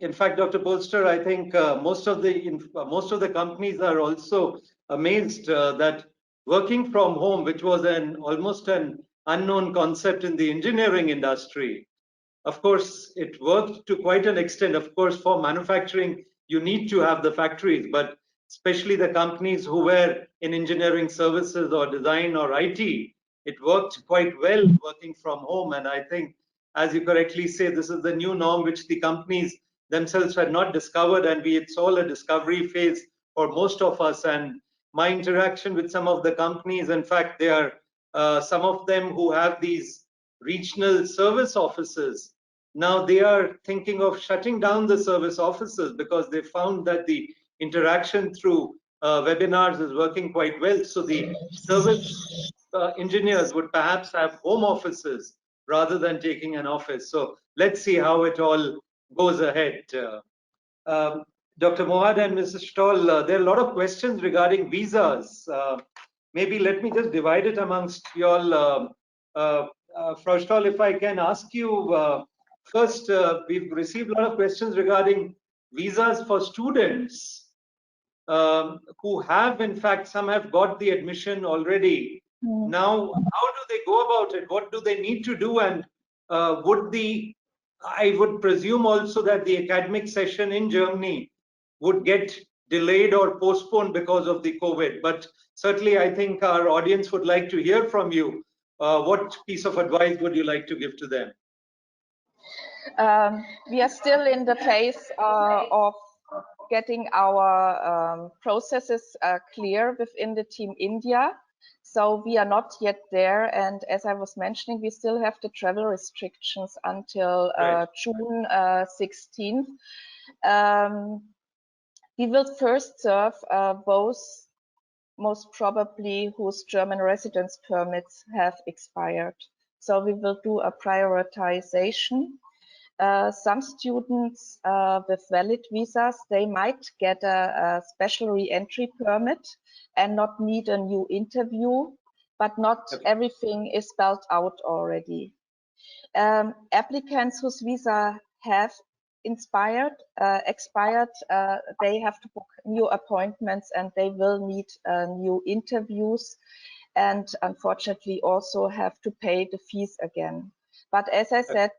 in fact, Dr. Bolster, I think most of the companies are also amazed that working from home, which was almost an unknown concept in the engineering industry, of course, it worked to quite an extent. Of course, for manufacturing, you need to have the factories, but especially the companies who were in engineering services or design or IT, it worked quite well working from home. And I think, as you correctly say, this is the new norm which the companies themselves had not discovered, and it's all a discovery phase for most of us. And my interaction with some of the companies, in fact, they are some of them who have these regional service offices. Now they are thinking of shutting down the service offices because they found that the interaction through webinars is working quite well. So the service engineers would perhaps have home offices rather than taking an office. So let's see how it all goes ahead. Dr. Mohad and Mrs. Stoll, there are a lot of questions regarding visas. Maybe let me just divide it amongst you all. Frau Stoll, if I can ask you, first, we've received a lot of questions regarding visas for students who have, in fact, some have got the admission already. Now, how do they go about it? What do they need to do? And I would presume also that the academic session in Germany would get delayed or postponed because of the COVID. But certainly, I think our audience would like to hear from you. What piece of advice would you like to give to them? We are still in the phase of getting our processes clear within the team India. So we are not yet there. And as I was mentioning, we still have the travel restrictions until June 16th. We will first serve those most probably whose German residence permits have expired. So we will do a prioritization. Some students with valid visas, they might get a special re-entry permit and not need a new interview, but not everything is spelled out already. Applicants whose visa have expired, they have to book new appointments and they will need new interviews, and unfortunately also have to pay the fees again. But as I said,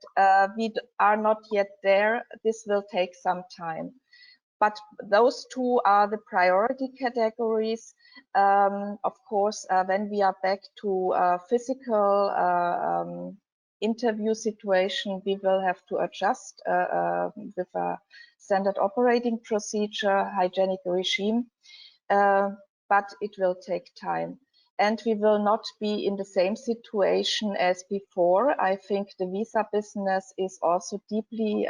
we are not yet there. This will take some time. But those two are the priority categories. Of course, when we are back to physical interview situation, we will have to adjust with a standard operating procedure, hygienic regime, but it will take time. And we will not be in the same situation as before. I think the visa business is also deeply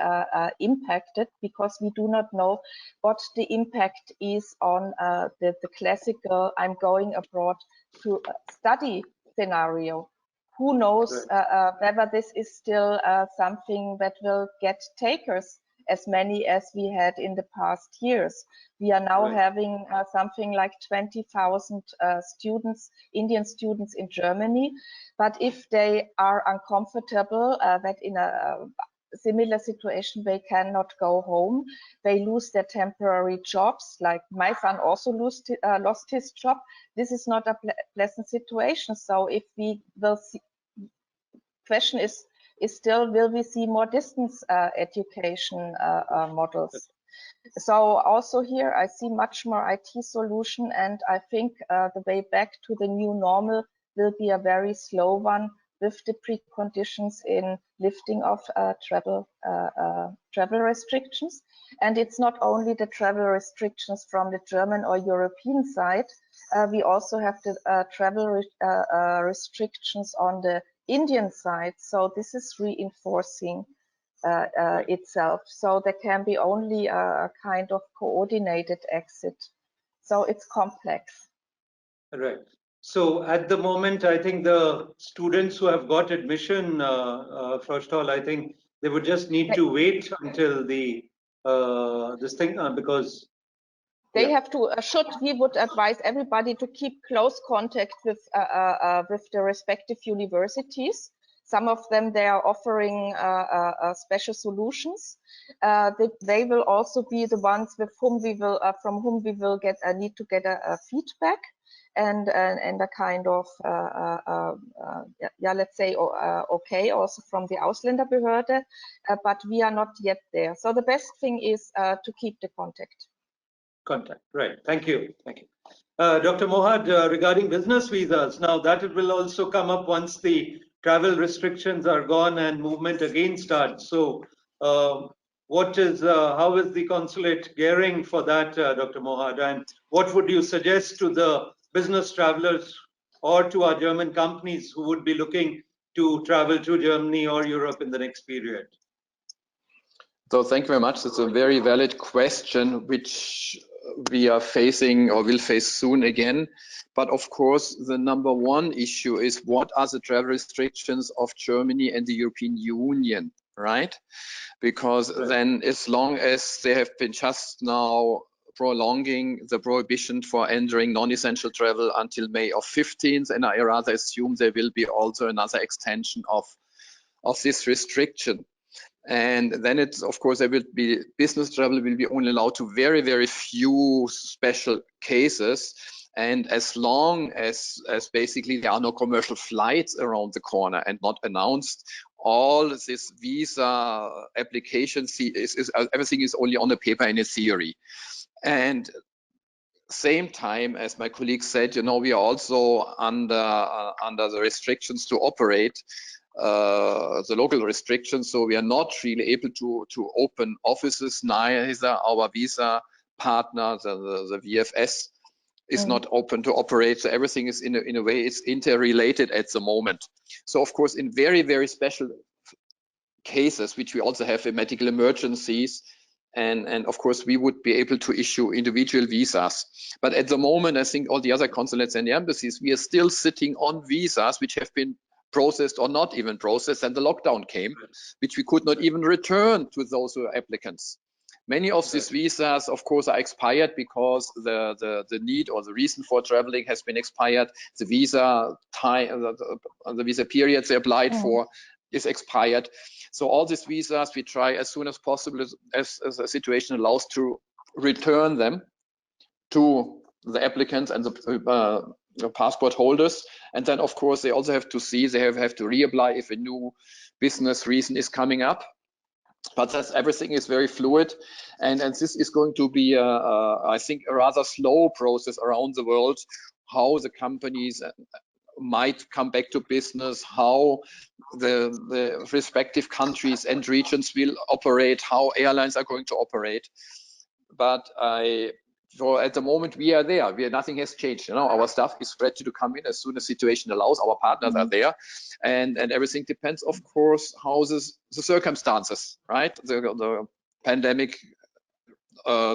impacted because we do not know what the impact is on the classical I'm going abroad to study scenario. Who knows whether this is still something that will get takers as many as we had in the past years. We are now having something like 20,000 students, Indian students in Germany. But if they are uncomfortable that in a similar situation they cannot go home, they lose their temporary jobs. Like my son also lost his job. This is not a pleasant situation. So if we will see, question is still, will we see more distance education models? So also here I see much more IT solution, and I think the way back to the new normal will be a very slow one with the preconditions in lifting of travel restrictions. And it's not only the travel restrictions from the German or European side, we also have the travel restrictions on the Indian side. So this is reinforcing itself. So there can be only a kind of coordinated exit. So it's complex. Right. So at the moment, I think the students who have got admission, first of all, I think they would just need to wait until the this thing because they have to we would advise everybody to keep close contact with the respective universities. Some of them, they are offering special solutions. They will also be the ones with whom we will, from whom we will need to get a feedback and a kind of, let's say, okay, also from the Ausländerbehörde, but we are not yet there. So the best thing is to keep the contact. Right. Thank you. Thank you. Dr. Mohad, regarding business visas, now that it will also come up once the travel restrictions are gone and movement again starts. So what is, how is the consulate gearing for that, Dr. Mohad? And what would you suggest to the business travelers or to our German companies who would be looking to travel to Germany or Europe in the next period? So thank you very much. It's a very valid question, which we are facing or will face soon again. But of course, the number one issue is what are the travel restrictions of Germany and the European Union, right? Because then as long as they have been just now prolonging the prohibition for entering non-essential travel until May of 15th, and I rather assume there will be also another extension of this restriction. And then it's, of course, there will be business travel will be only allowed to very, very few special cases. And as long as basically there are no commercial flights around the corner and not announced, all this visa application everything is only on the paper and in theory. And same time, as my colleague said, you know, we are also under the restrictions to operate. The local restrictions, so we are not really able to open offices. Neither our visa partner, the VFS, is not open to operate. So everything is in a way it's interrelated at the moment. So of course, in very, very special cases, which we also have in medical emergencies, and of course we would be able to issue individual visas. But at the moment, I think all the other consulates and the embassies, we are still sitting on visas which have been processed or not even processed, and the lockdown came, which we could not even return to those who are applicants. Many of these visas, of course, are expired because the need or the reason for traveling has been expired. The visa time, the visa periods they applied for is expired. So all these visas, we try as soon as possible, as the situation allows, to return them to the applicants and the passport holders. And then, of course, they also have to see, they have to reapply if a new business reason is coming up. But that's, everything is very fluid, and this is going to be, I think, a rather slow process around the world, how the companies might come back to business, how the respective countries and regions will operate, how airlines are going to operate. But so at the moment we are there. Nothing has changed. You know, our staff is ready to come in as soon as situation allows. Our partners are there, and everything depends, of course, how the circumstances, right? The pandemic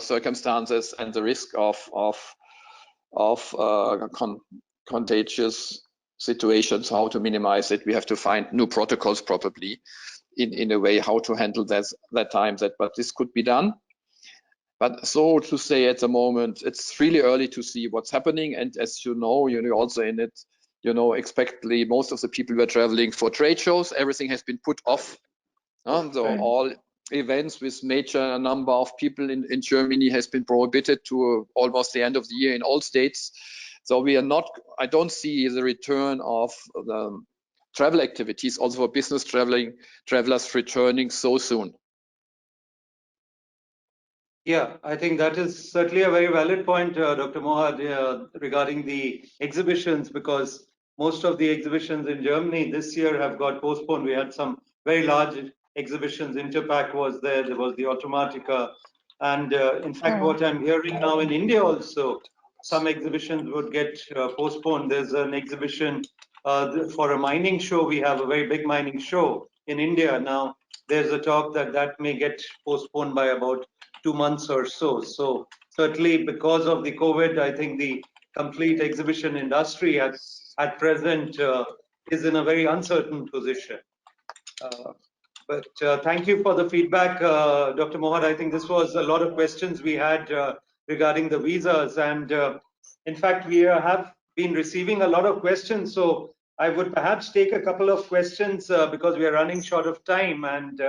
circumstances and the risk of contagious situations, how to minimize it. We have to find new protocols probably in a way how to handle that time. But this could be done. But so to say, at the moment, it's really early to see what's happening. And as you know, also in it, expectedly, most of the people were traveling for trade shows. Everything has been put off. So all events with major number of people in Germany has been prohibited to almost the end of the year in all states. So I don't see the return of the travel activities, also for business travelers returning so soon. Yeah, I think that is certainly a very valid point, Dr. Mohad, regarding the exhibitions, because most of the exhibitions in Germany this year have got postponed. We had some very large exhibitions. Interpack was there was the Automatica, and in fact, what I'm hearing now in India also, some exhibitions would get postponed. There's an exhibition for a mining show. We have a very big mining show in India now. There's a talk that may get postponed by about 2 months or so. So certainly because of the COVID, I think the complete exhibition industry at present is in a very uncertain position. But thank you for the feedback, Dr. Mohad. I think this was a lot of questions we had regarding the visas. And in fact, we have been receiving a lot of questions. So I would perhaps take a couple of questions because we are running short of time and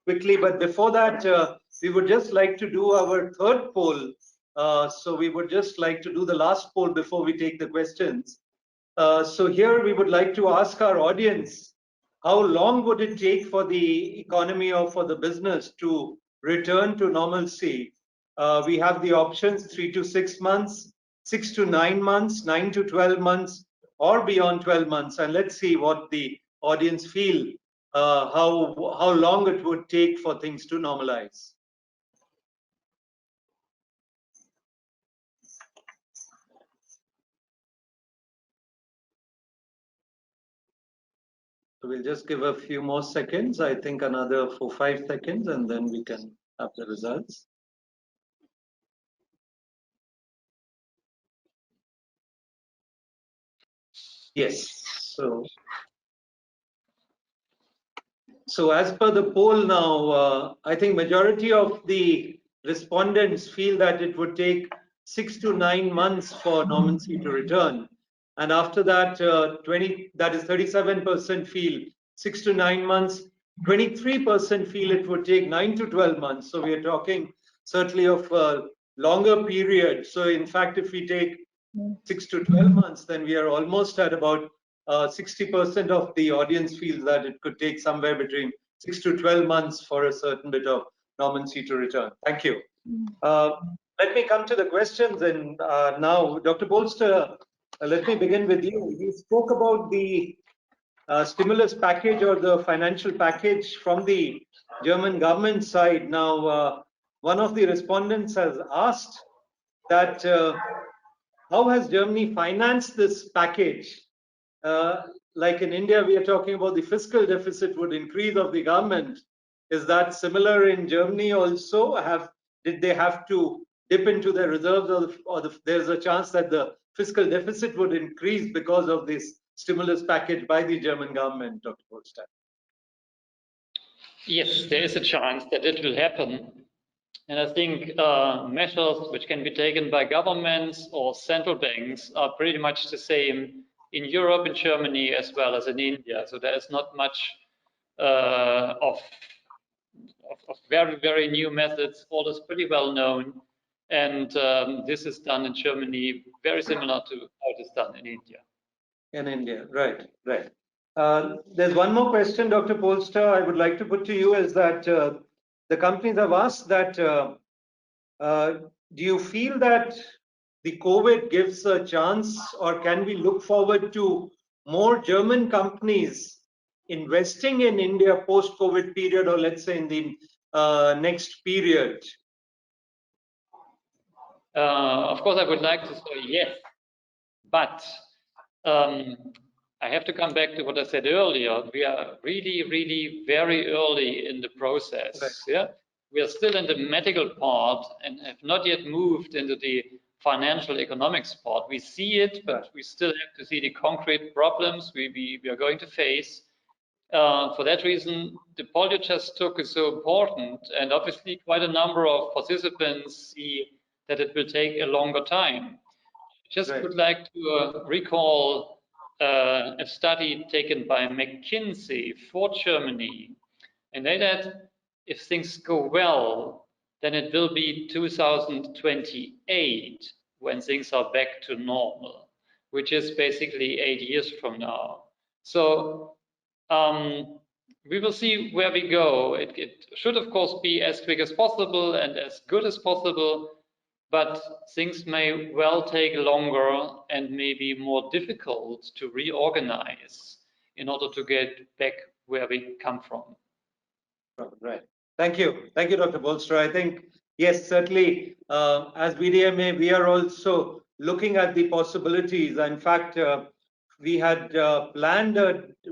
quickly. But before that, we would just like to do our third poll. So we would just like to do the last poll before we take the questions. So here we would like to ask our audience, how long would it take for the economy or for the business to return to normalcy? We have the options 3 to 6 months, 6 to 9 months, 9 to 12 months, or beyond 12 months. And let's see what the audience feel, how long it would take for things to normalize. So we'll just give a few more seconds, I think another 4-5 seconds, and then we can have the results. Yes, so as per the poll now, I think majority of the respondents feel that it would take 6 to 9 months for normalcy to return. And after that, that is 37% feel 6 to 9 months, 23% feel it would take 9 to 12 months. So we are talking certainly of a longer period. So in fact, if we take 6 to 12 months, then we are almost at about 60% of the audience feels that it could take somewhere between 6 to 12 months for a certain bit of normalcy to return. Thank you. Let me come to the questions. And now, Dr. Bolster, let me begin with you. You spoke about the stimulus package or the financial package from the German government side. Now, one of the respondents has asked that how has Germany financed this package? Like in India, we are talking about the fiscal deficit would increase of the government. Is that similar in Germany also? Did they have to dip into their reserves, or there's a chance that the fiscal deficit would increase because of this stimulus package by the German government, Dr. Holstein? Yes, there is a chance that it will happen. And I think measures which can be taken by governments or central banks are pretty much the same in Europe, in Germany, as well as in India. So there is not much of very, very new methods. All is pretty well known. And this is done in Germany, very similar to how it is done in India. In India, right, right. There's one more question, Dr. Polster, I would like to put to you is that the companies have asked that, do you feel that the COVID gives a chance, or can we look forward to more German companies investing in India post-COVID period, or let's say in the next period? Of course, I would like to say yes, but I have to come back to what I said earlier. We are really, really very early in the process. Right. Yeah, we are still in the medical part and have not yet moved into the financial economics part. We see it, but we still have to see the concrete problems we are going to face. For that reason, the poll you just took is so important, and obviously quite a number of participants see that it will take a longer time. Just would like to recall a study taken by McKinsey for Germany, and they said if things go well, then it will be 2028 when things are back to normal, which is basically 8 years from now. So we will see where we go. It should, of course, be as quick as possible and as good as possible, but things may well take longer and may be more difficult to reorganize in order to get back where we come from. Right. Thank you. Thank you, Dr. Polster. I think, yes, certainly, as VDMA, we are also looking at the possibilities. In fact, we had planned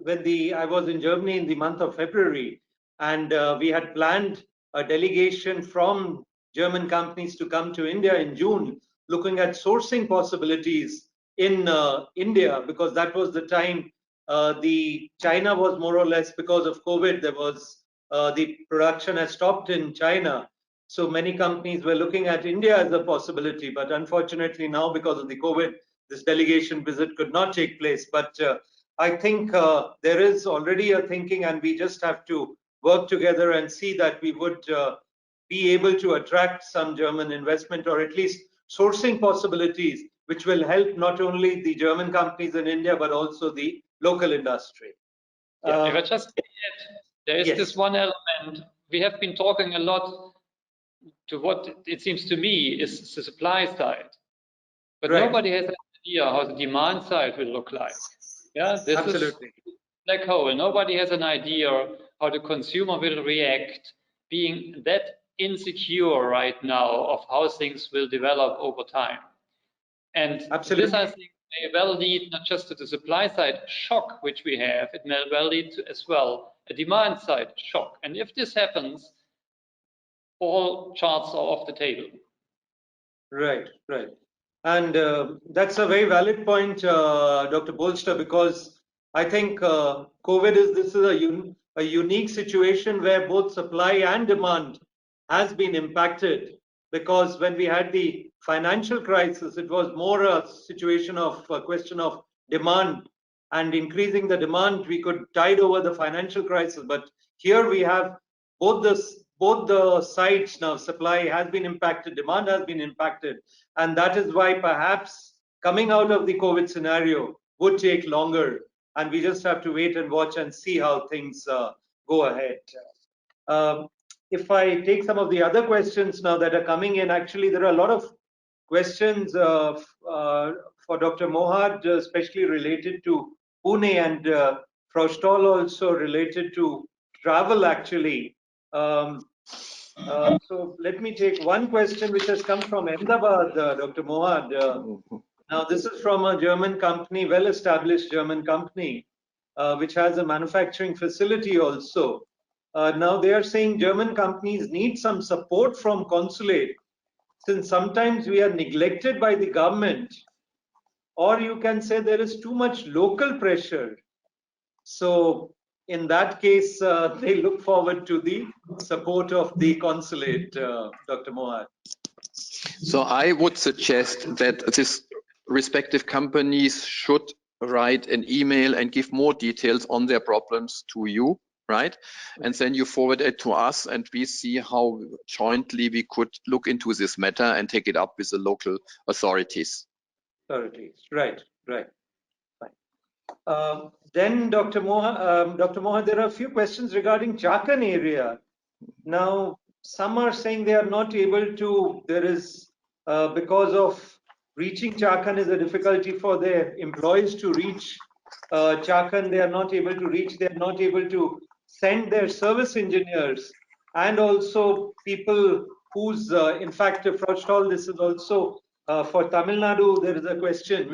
when I was in Germany in the month of February, and we had planned a delegation from German companies to come to India in June, looking at sourcing possibilities in India, because that was the time China was more or less, because of COVID, there was the production has stopped in China. So many companies were looking at India as a possibility, but unfortunately now because of the COVID, this delegation visit could not take place. But I think there is already a thinking, and we just have to work together and see that we would be able to attract some German investment, or at least sourcing possibilities, which will help not only the German companies in India, but also the local industry. Yeah, if I just add, there is this one element. We have been talking a lot to what it seems to me is the supply side, but nobody has an idea how the demand side will look like. Yeah, this is black hole. Nobody has an idea how the consumer will react, being that insecure right now of how things will develop over time. And this, I think, may well lead not just to the supply side shock which we have, it may well lead to as well a demand side shock. And if this happens, all charts are off the table. Right, right. And that's a very valid point, Dr. Polster, because I think this is a unique situation where both supply and demand has been impacted, because when we had the financial crisis, it was more a situation of a question of demand, and increasing the demand, we could tide over the financial crisis. But here we have both the sides now. Supply has been impacted, demand has been impacted, and that is why perhaps coming out of the COVID scenario would take longer, and we just have to wait and watch and see how things go ahead. If I take some of the other questions now that are coming in, actually there are a lot of questions for Dr. Mohad, especially related to Pune, and Frau Stoll also related to travel actually. So let me take one question which has come from Ahmedabad, Dr. Mohad. Now this is from a German company, well-established German company, which has a manufacturing facility also. Now they are saying German companies need some support from consulate, since sometimes we are neglected by the government, or you can say there is too much local pressure. So in that case, they look forward to the support of the consulate, Dr. Mohad. So I would suggest that these respective companies should write an email and give more details on their problems to you, right? And then you forward it to us, and we see how jointly we could look into this matter and take it up with the local authorities. Right. Fine. Then Dr. Mohan, there are a few questions regarding Chakan area. Now, some are saying they are not able to, because of reaching Chakan is a difficulty for their employees to reach Chakan. They are not able to reach, they are not able to send their service engineers, and also people whose, in fact, first of all, this is also for Tamil Nadu, there is a question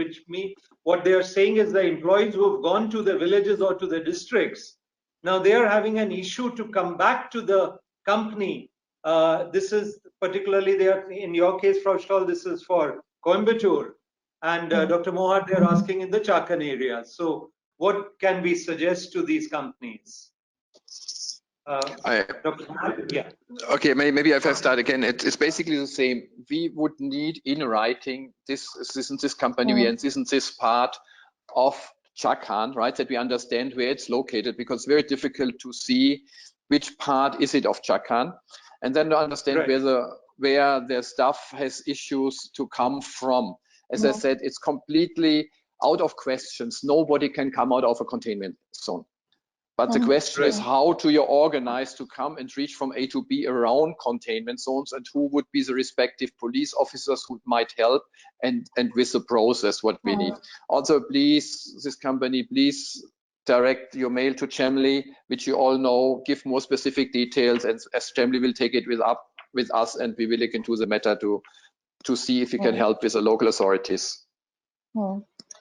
what they are saying is the employees who have gone to the villages or to the districts, now they are having an issue to come back to the company. This is particularly there in your case, Frau Stoll, this is for Coimbatore. And Dr. Mohad, they're asking in the Chakan area. So what can we suggest to these companies? Dr. Mohad, yeah. Okay, maybe if I start again, it's basically the same. We would need in writing this company and this part of Chakan, right? That we understand where it's located, because it's very difficult to see which part is it of Chakan, and then to understand where the staff has issues to come from. As I said, it's completely out of questions. Nobody can come out of a containment zone. But the question is, how do you organize to come and reach from A to B around containment zones, and who would be the respective police officers who might help, and with the process what we need. Also, please, this company, please direct your mail to Gemly, which you all know, give more specific details, and as Gemly will take it with us, and we will look into the matter to see if we can help with the local authorities.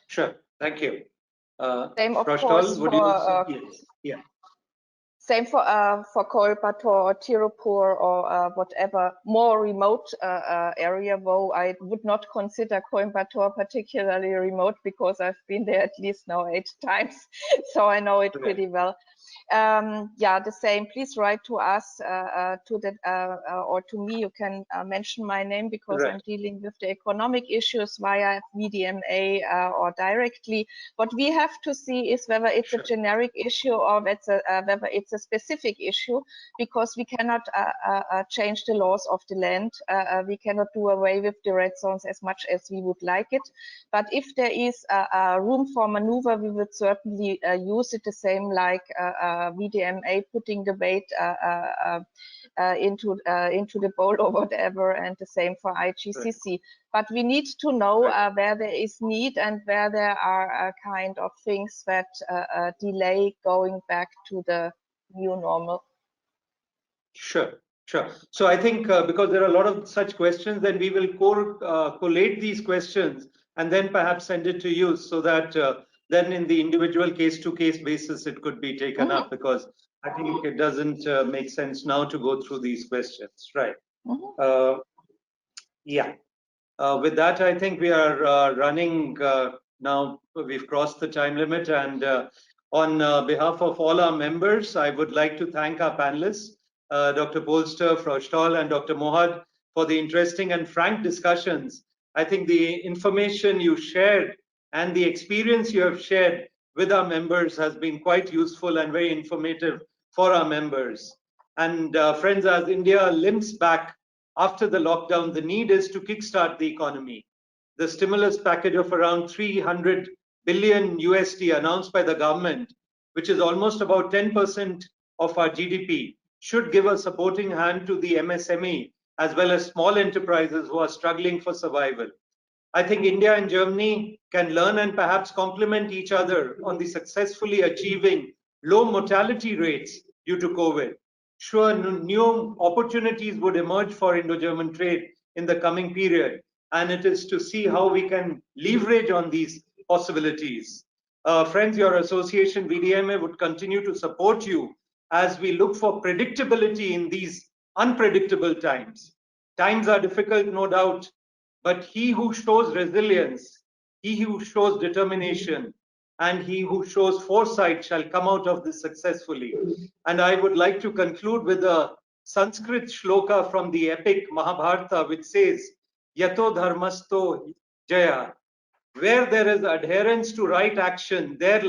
Sure, thank you. Same, of course, same for Coimbatore or Tirupur or whatever more remote area, though I would not consider Coimbatore particularly remote, because I've been there at least now 8 times, so I know it pretty well. Yeah, the same. Please write to us, or to me. You can mention my name, because I'm dealing with the economic issues via VDMA or directly. What we have to see is whether it's a generic issue or whether it's a specific issue, because we cannot change the laws of the land. We cannot do away with the red zones as much as we would like it. But if there is room for maneuver, we would certainly use it, the same like VDMA putting the weight into the bowl or whatever, and the same for IGCC. But we need to know where there is need and where there are kind of things that delay going back to the new normal. Sure. So I think because there are a lot of such questions, then we will collate these questions and then perhaps send it to you, so that then in the individual case-to-case basis it could be taken up, because I think it doesn't make sense now to go through these questions, right? With that, I think we are running now. We've crossed the time limit, and on behalf of all our members, I would like to thank our panelists, Dr. Polster, Frau Stoll, and Dr. Mohad, for the interesting and frank discussions. I think the information you shared and the experience you have shared with our members has been quite useful and very informative for our members. And friends, as India limps back after the lockdown, the need is to kickstart the economy. The stimulus package of around 300 billion USD announced by the government, which is almost about 10% of our GDP, should give a supporting hand to the MSME as well as small enterprises who are struggling for survival. I think India and Germany can learn and perhaps complement each other on the successfully achieving low mortality rates due to COVID. Sure, new opportunities would emerge for Indo-German trade in the coming period, and it is to see how we can leverage on these possibilities. Friends, your association VDMA would continue to support you as we look for predictability in these unpredictable times. Times are difficult, no doubt, but he who shows resilience, he who shows determination, and he who shows foresight shall come out of this successfully. And I would like to conclude with a Sanskrit shloka from the epic Mahabharata, which says, Yato dharmasto jaya. Where there is adherence to right action, there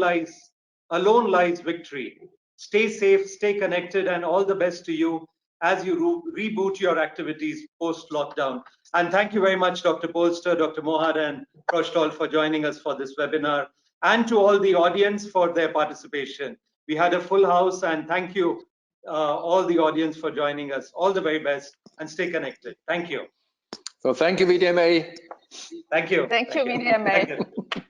alone lies victory. Stay safe, stay connected, and all the best to you as you reboot your activities post-lockdown. And thank you very much, Dr. Polster, Dr. Mohad, and Kroshtal for joining us for this webinar, and to all the audience for their participation. We had a full house, and thank you, all the audience, for joining us. All the very best, and stay connected. Thank you. So thank you, VDMA. Thank you. Thank you, VDMA. Thank you.